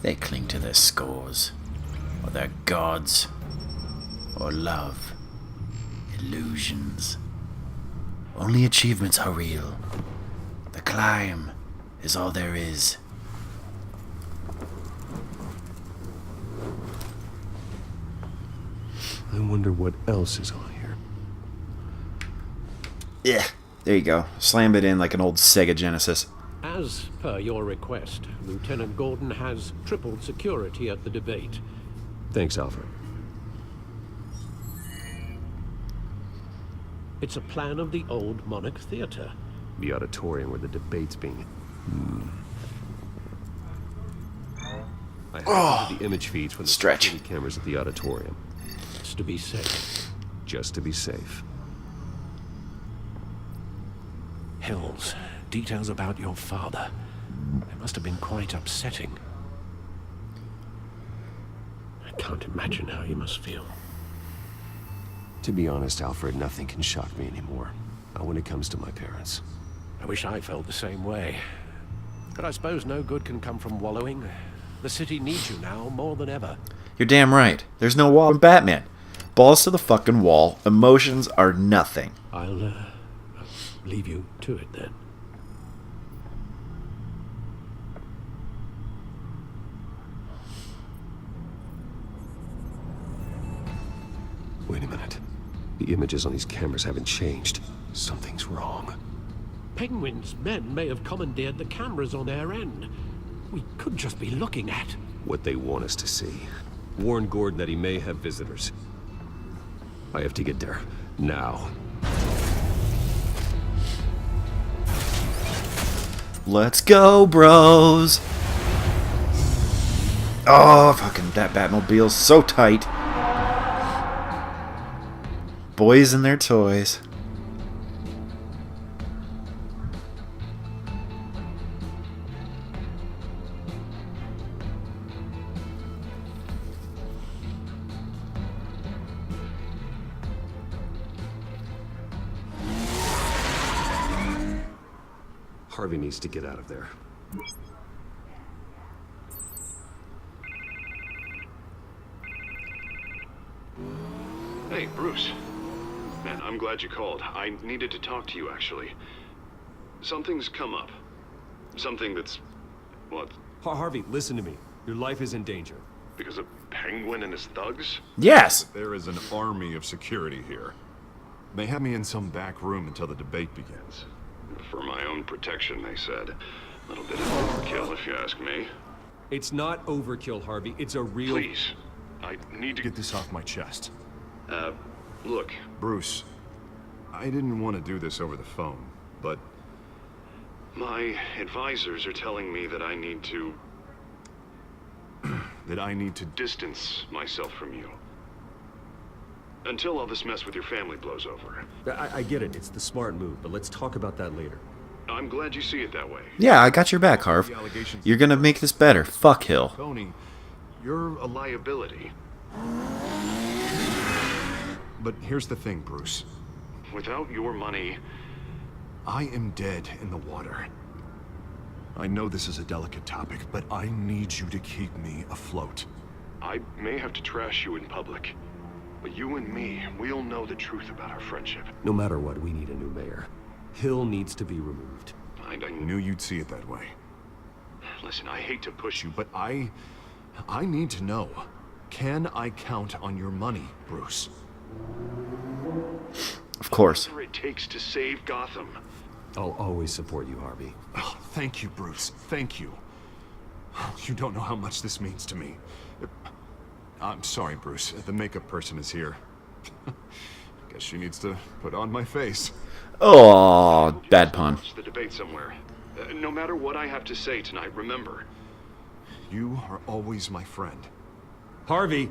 They cling to their scores, or their gods, or love, illusions. Only achievements are real. The climb is all there is. I wonder what else is on here. Yeah, there you go. Slam it in like an old Sega Genesis. As per your request, Lieutenant Gordon has tripled security at the debate. Thanks, Alfred. It's a plan of the old Monarch Theater. The auditorium where the debate's being... I have the image feeds from the security cameras at the auditorium. Just to be safe. Just to be safe. Hills, details about your father. They must have been quite upsetting. I can't imagine how you must feel. To be honest, Alfred, nothing can shock me anymore. Not when it comes to my parents. I wish I felt the same way. But I suppose no good can come from wallowing. The city needs you now more than ever. You're damn right. There's no wall in Batman. Balls to the fucking wall. Emotions are nothing. I'll leave you to it then. Wait a minute. The images on these cameras haven't changed. Something's wrong. Penguin's men may have commandeered the cameras on their end. We could just be looking at What they want us to see. Warn Gordon that he may have visitors. I have to get there. Now. Let's go, bros. Oh, fucking that Batmobile's so tight. Boys and their toys. Harvey needs to get out of there. Hey, Bruce. Man, I'm glad you called. I needed to talk to you, actually. Something's come up. Something that's... what? Harvey, listen to me. Your life is in danger. Because of Penguin and his thugs? Yes! There is an army of security here. They have me in some back room until the debate begins. For my own protection, they said. A little bit of overkill, if you ask me. It's not overkill, Harvey. It's a real... Please. I need to get this off my chest. Look. Bruce, I didn't want to do this over the phone, but... my advisors are telling me that I need to... that I need to distance myself from you. Until all this mess with your family blows over. I get it. It's the smart move, but let's talk about that later. I'm glad you see it that way. Yeah, I got your back, Harv. You're gonna make this better. Fuck Hill. Tony, you're a liability. But here's the thing, Bruce. Without your money... I am dead in the water. I know this is a delicate topic, but I need you to keep me afloat. I may have to trash you in public. But you and me, we'll know the truth about our friendship. No matter what, we need a new mayor. Hill needs to be removed. I knew you'd see it that way. Listen, I hate to push you, But I need to know. Can I count on your money, Bruce? Of course. Whatever it takes to save Gotham. I'll always support you, Harvey. Oh, thank you, Bruce. Thank you. You don't know how much this means to me. I'm sorry, Bruce. The makeup person is here. Guess she needs to put on my face. Oh, bad pun. Watch the debate somewhere. No matter what I have to say tonight, remember. You are always my friend. Harvey!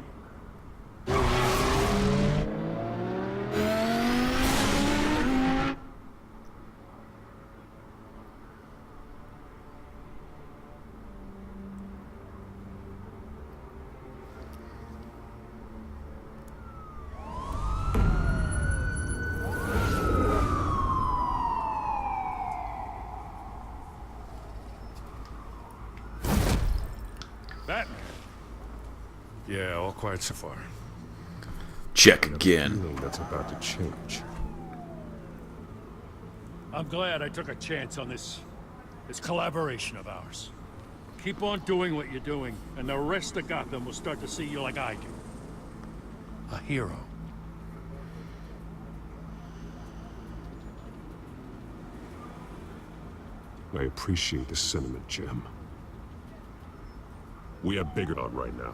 Batman. Yeah, all quiet so far. Check again. That's about to change. I'm glad I took a chance on this collaboration of ours. Keep on doing what you're doing, and the rest of Gotham will start to see you like I do. A hero. I appreciate the sentiment, Jim. We have bigger on right now.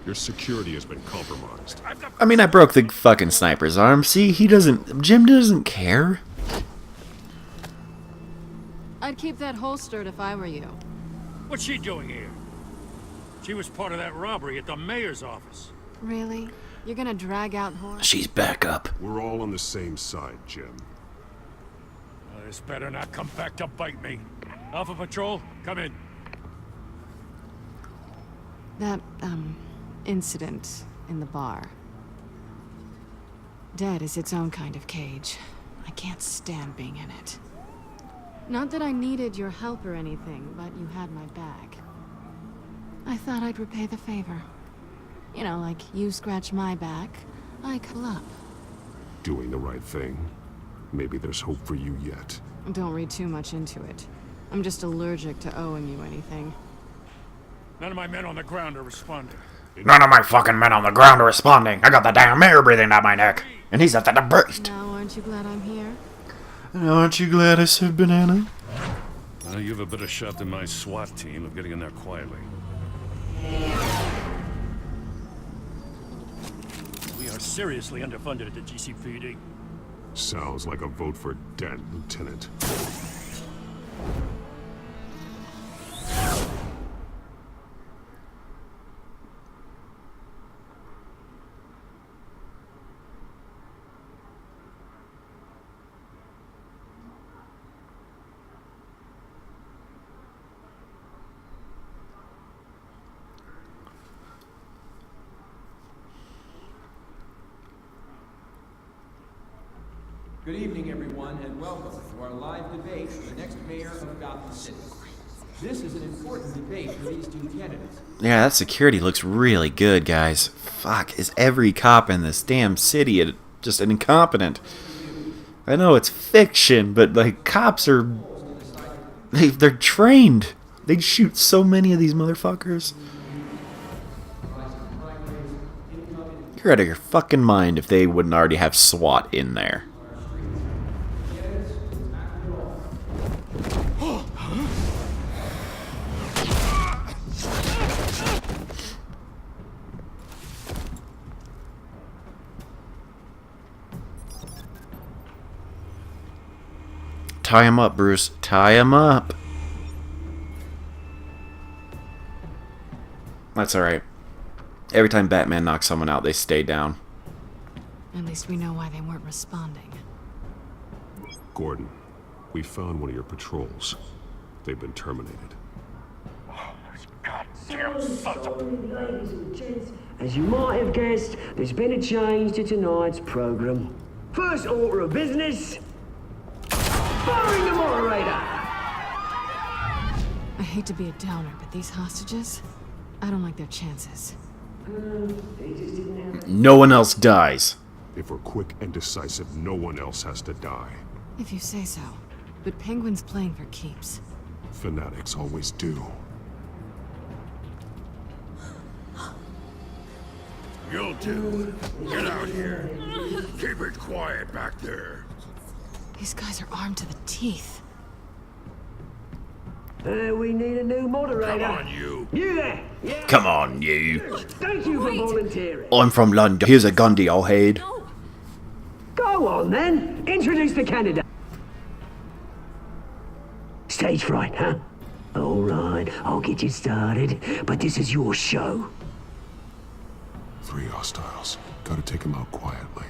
Your security has been compromised. I mean, I broke the fucking sniper's arm. See, Jim doesn't care. I'd keep that holstered if I were you. What's she doing here? She was part of that robbery at the mayor's office. Really? You're gonna drag out Horn? She's back up. We're all on the same side, Jim. This better not come back to bite me. Alpha Patrol, come in. That, incident in the bar. Dead is its own kind of cage. I can't stand being in it. Not that I needed your help or anything, but you had my back. I thought I'd repay the favor. You know, like you scratch my back, I cuddle up. Doing the right thing. Maybe there's hope for you yet. Don't read too much into it. I'm just allergic to owing you anything. None of my men on the ground are responding. None of my fucking men on the ground are responding. I got the damn mayor breathing down my neck. And he's at the burst. Now, aren't you glad I'm here? Aren't you glad I said banana? You have a better shot than my SWAT team of getting in there quietly. We are seriously underfunded at the GCPD. Sounds like a vote for Dent, Lieutenant. Good evening, everyone, and welcome to our live debate for the next mayor of Gotham City. This is an important debate for these two candidates. Yeah, that security looks really good, guys. Fuck, is every cop in this damn city just incompetent? I know it's fiction, but like cops are... They're trained. They'd shoot so many of these motherfuckers. You're out of your fucking mind if they wouldn't already have SWAT in there. Tie him up, Bruce. Tie him up. That's alright. Every time Batman knocks someone out, they stay down. At least we know why they weren't responding. Gordon, we found one of your patrols. They've been terminated. Goddamn sons of... Ladies and gents, as you might have guessed, there's been a change to tonight's program. First order of business, firing the moderator! I hate to be a downer, but these hostages, I don't like their chances. No one else dies. If we're quick and decisive, no one else has to die. If you say so. But Penguin's playing for keeps. Fanatics always do. You'll do. Get out here. Keep it quiet back there. These guys are armed to the teeth. We need a new moderator. Come on, you. You there? Yeah. Come on, you. Thank you for volunteering. I'm from London. Here's a gun to your head. Go on then. Introduce the candidate. Stage fright, huh? All right, I'll get you started, but this is your show. 3 hostiles. Gotta take them out quietly.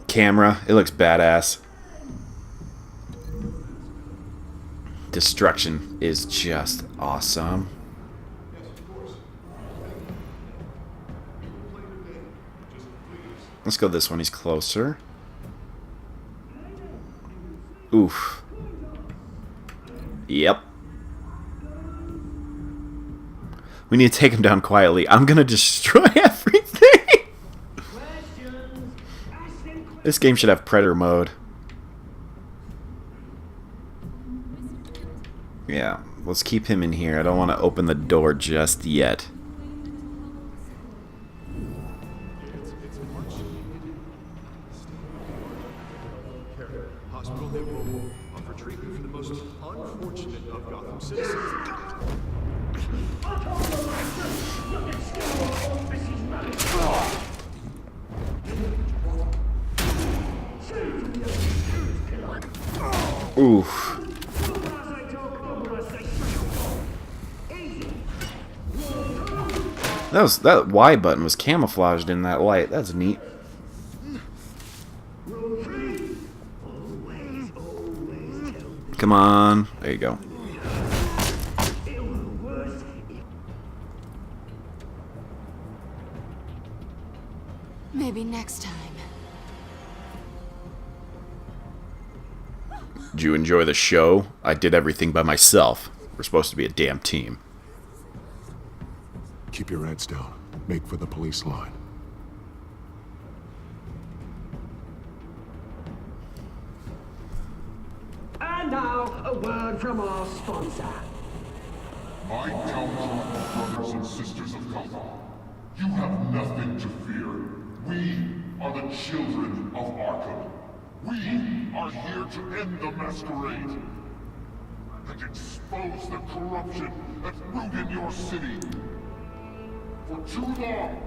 Camera, it looks badass. Destruction is just awesome. Let's go this one, he's closer. Oof. Yep. We need to take him down quietly. I'm gonna destroy everything. This game should have Predator mode. Yeah, let's keep him in here. I don't want to open the door just yet. Hospital that will offer treatment for the most unfortunate of Gotham citizens. Oof. That Y button was camouflaged in that light. That's neat. Come on. There you go. Maybe next time. Did you enjoy the show? I did everything by myself. We're supposed to be a damn team. Keep your heads down. Make for the police line. And now, a word from our sponsor. My Council brothers and sisters of Gotham, you have nothing to fear. We are the children of Arkham. We are here to end the masquerade and expose the corruption that's rooted in your city. For too long,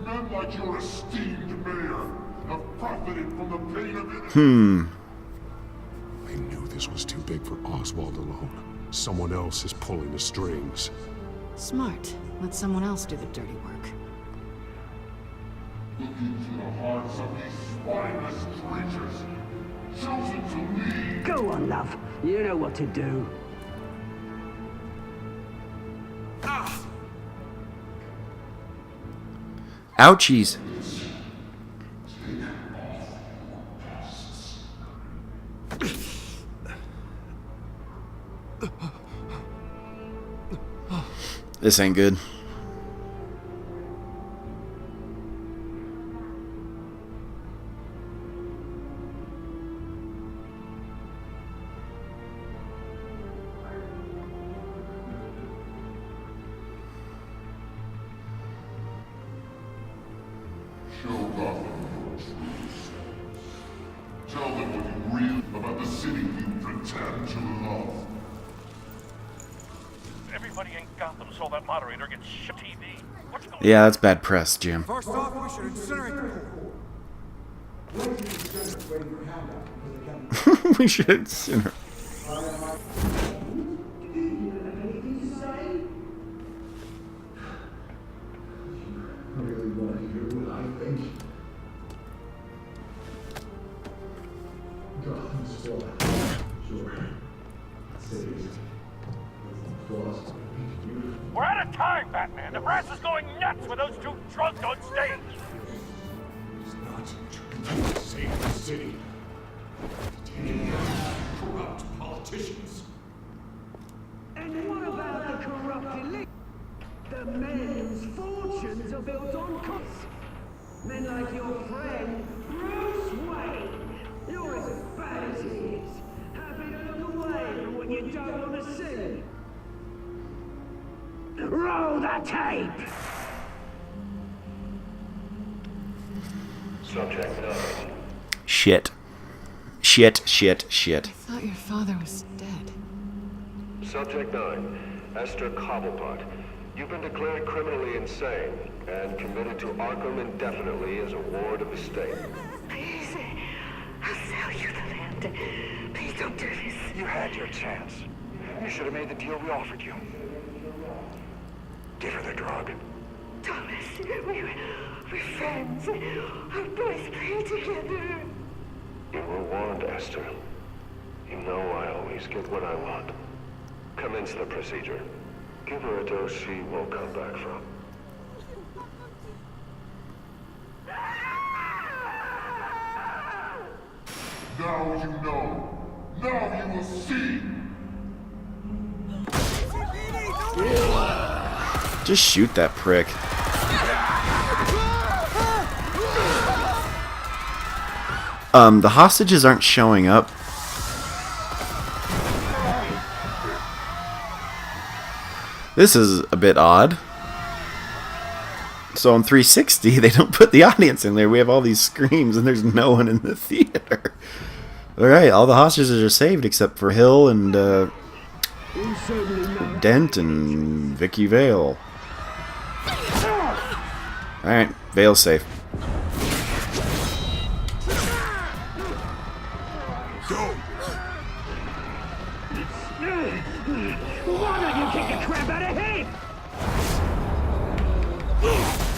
men like your esteemed mayor have profited from the pain of innocence. I knew this was too big for Oswald alone. Someone else is pulling the strings. Smart. Let someone else do the dirty work. Look into the hearts of these spineless creatures, chosen to lead. Go on, love. You know what to do. Ouchies. This ain't good. Show Gotham your truth. Tell them what you really about the city you pretend to love. Everybody in Gotham saw that moderator get shit TV. What's going Yeah, that's bad press, Jim. First off, we should incinerate the We should incinerate. Really want to hear what I think? Gotham's full. Sure. Cities. We're out of time, Batman. The brass is going nuts with those two drunks on stage. It's not to save the city. Detaining corrupt politicians. And what about the corrupt elite? The men whose fortunes are built on costs. Men like your friend, Bruce Wayne. You're as bad as he is. Happy to look away from what you don't want to see. Roll the tape! Subject 9. Shit. Shit, shit, shit. I thought your father was dead. Subject 9. Esther Cobblepot. You've been declared criminally insane and committed to Arkham indefinitely as a ward of the state. Please, I'll sell you the land. Please don't do this. You had your chance. You should have made the deal we offered you. Give her the drug. Thomas, we're friends. Our boys play together. You were warned, Esther. You know I always get what I want. Commence the procedure. Give her a dose she won't come back from. Now you know. Now you will see. Just shoot that prick. The hostages aren't showing up. This is a bit odd. So on 360, they don't put the audience in there. We have all these screams and there's no one in the theater. Alright, all the hostages are saved except for Hill and Dent and Vicky Vale. Alright, Vale's safe. Why don't you kick the crap out of him?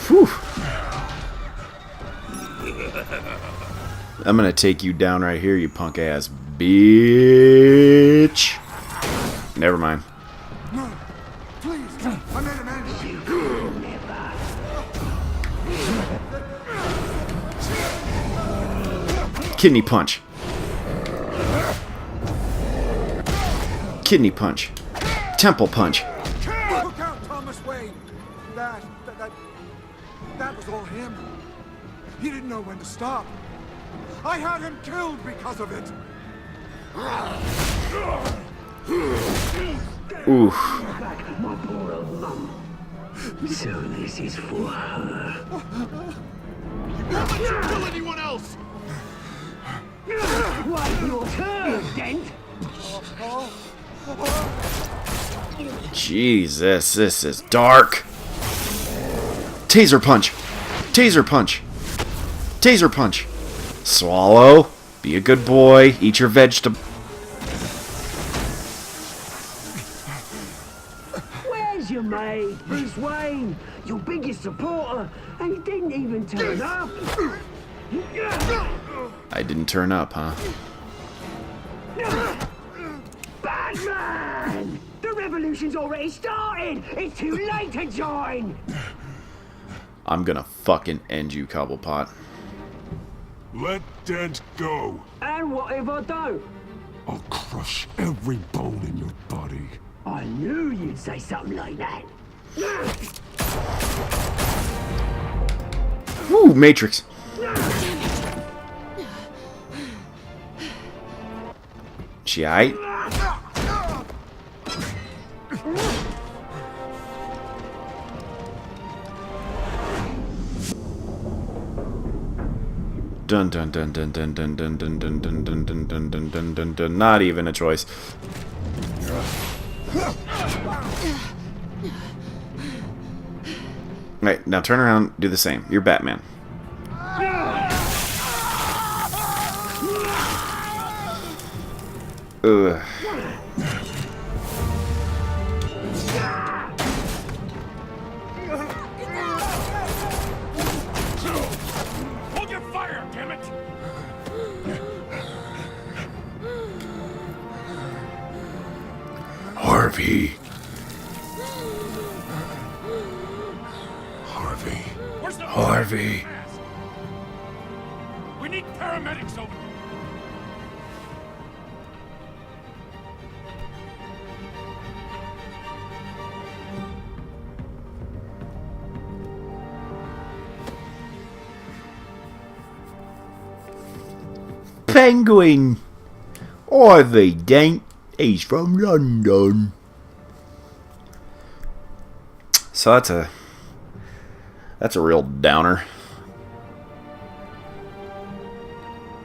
Whew. I'm gonna take you down right here, you punk ass Bitch. Never mind. No, please, I made an end. Kidney punch. Kidney punch. Temple punch. Look out, Thomas Wayne. That was all him. He didn't know when to stop. I had him killed because of it. Oof. My poor old mum. So this is for her. Don't let you kill anyone else! Wait your turn, Dent! Jesus, this is dark. Taser punch. Taser punch. Taser punch. Swallow. Be a good boy. Eat your vegetable. Where's your mate, Bruce Wayne? Your biggest supporter, and he didn't even turn up. I didn't turn up, huh? Batman! The revolution's already started! It's too late to join! I'm gonna fucking end you, Cobblepot. Let Dent go. And what if I don't? I'll crush every bone in your body. I knew you'd say something like that. Woo, Matrix. She aight? Dun dun dun dun dun dun dun dun dun dun dun dun dun dun dun dun dun. Not even a choice. Right, now turn around, do the same. You're Batman. Ugh. Hold your fire, damn it! Harvey. Harvey. Where's the Harvey. We need paramedics over. Penguin. Harvey Dent. He's from London. So that's a real downer.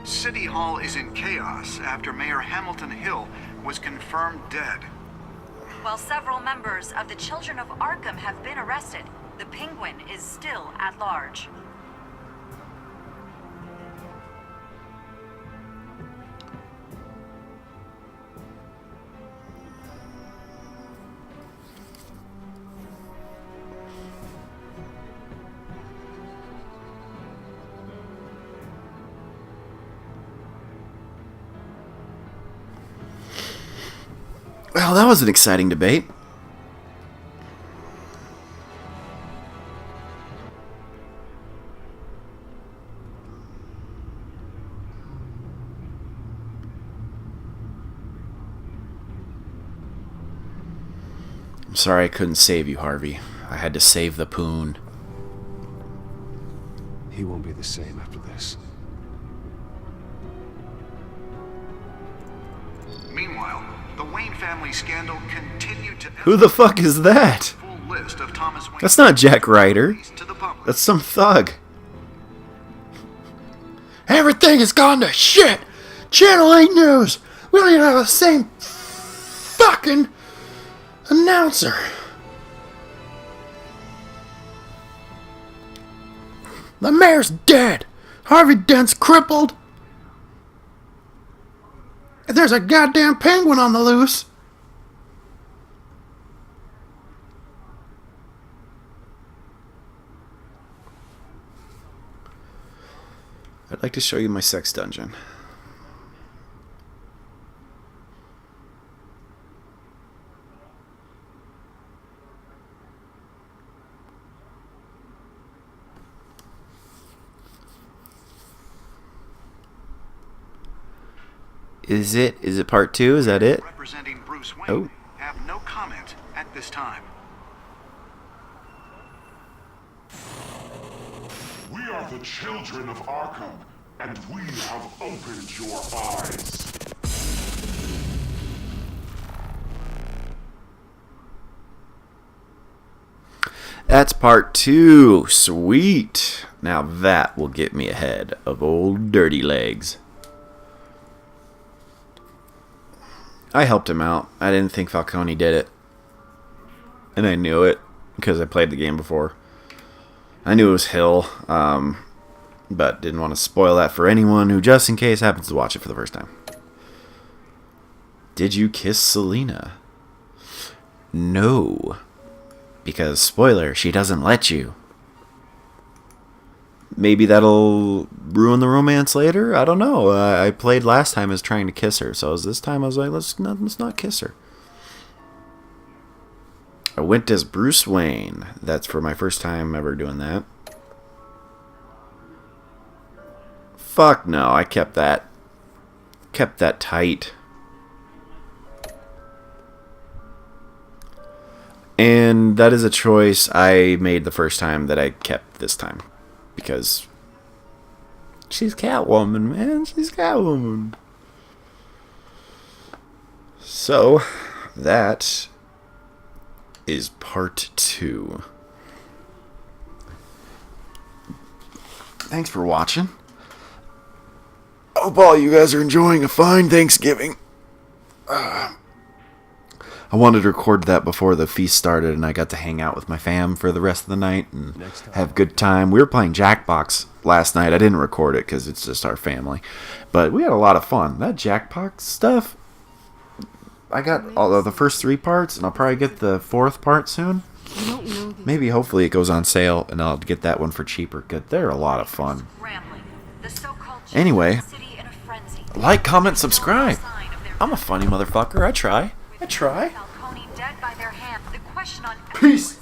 City Hall is in chaos after Mayor Hamilton Hill was confirmed dead. While several members of the Children of Arkham have been arrested, the Penguin is still at large. Well, that was an exciting debate. I'm sorry I couldn't save you, Harvey. I had to save the poon. He won't be the same after this. Meanwhile, the Wayne family scandal continued to... Who the fuck is that? Full list of Thomas Wayne... That's not Jack Ryder. That's some thug. Everything has gone to shit. Channel 8 News. We don't even have the same fucking announcer. The mayor's dead. Harvey Dent's crippled. And there's a goddamn penguin on the loose. I'd like to show you my sex dungeon. Is it? Is it part 2? Is that it? Representing Bruce Wayne Oh. have no comment at this time. We are the children of Arkham, and we have opened your eyes. That's part 2. Sweet. Now that will get me ahead of old Dirty Legs. I helped him out. I didn't think Falcone did it. And I knew it because I played the game before. I knew it was Hill, but didn't want to spoil that for anyone who just in case happens to watch it for the first time. Did you kiss Selina? No. Because, spoiler, she doesn't let you. Maybe that'll ruin the romance later? I don't know. I played last time as trying to kiss her, so this time I was like, let's not kiss her. I went as Bruce Wayne. That's for my first time ever doing that. Fuck no, I kept that. Kept that tight. And that is a choice I made the first time that I kept this time. Because she's Catwoman, man. She's Catwoman. So, that is part 2. Thanks for watching. Hope all you guys are enjoying a fine Thanksgiving. I wanted to record that before the feast started, and I got to hang out with my fam for the rest of the night and have a good time. We were playing Jackbox last night. I didn't record it because it's just our family, but we had a lot of fun. That Jackbox stuff, I got all of the first 3 parts, and I'll probably get the 4th part soon. Maybe, hopefully, it goes on sale, and I'll get that one for cheaper. Good, they're a lot of fun. Anyway, like, comment, subscribe. I'm a funny motherfucker. I try. Dead by their hand. The question on Peace.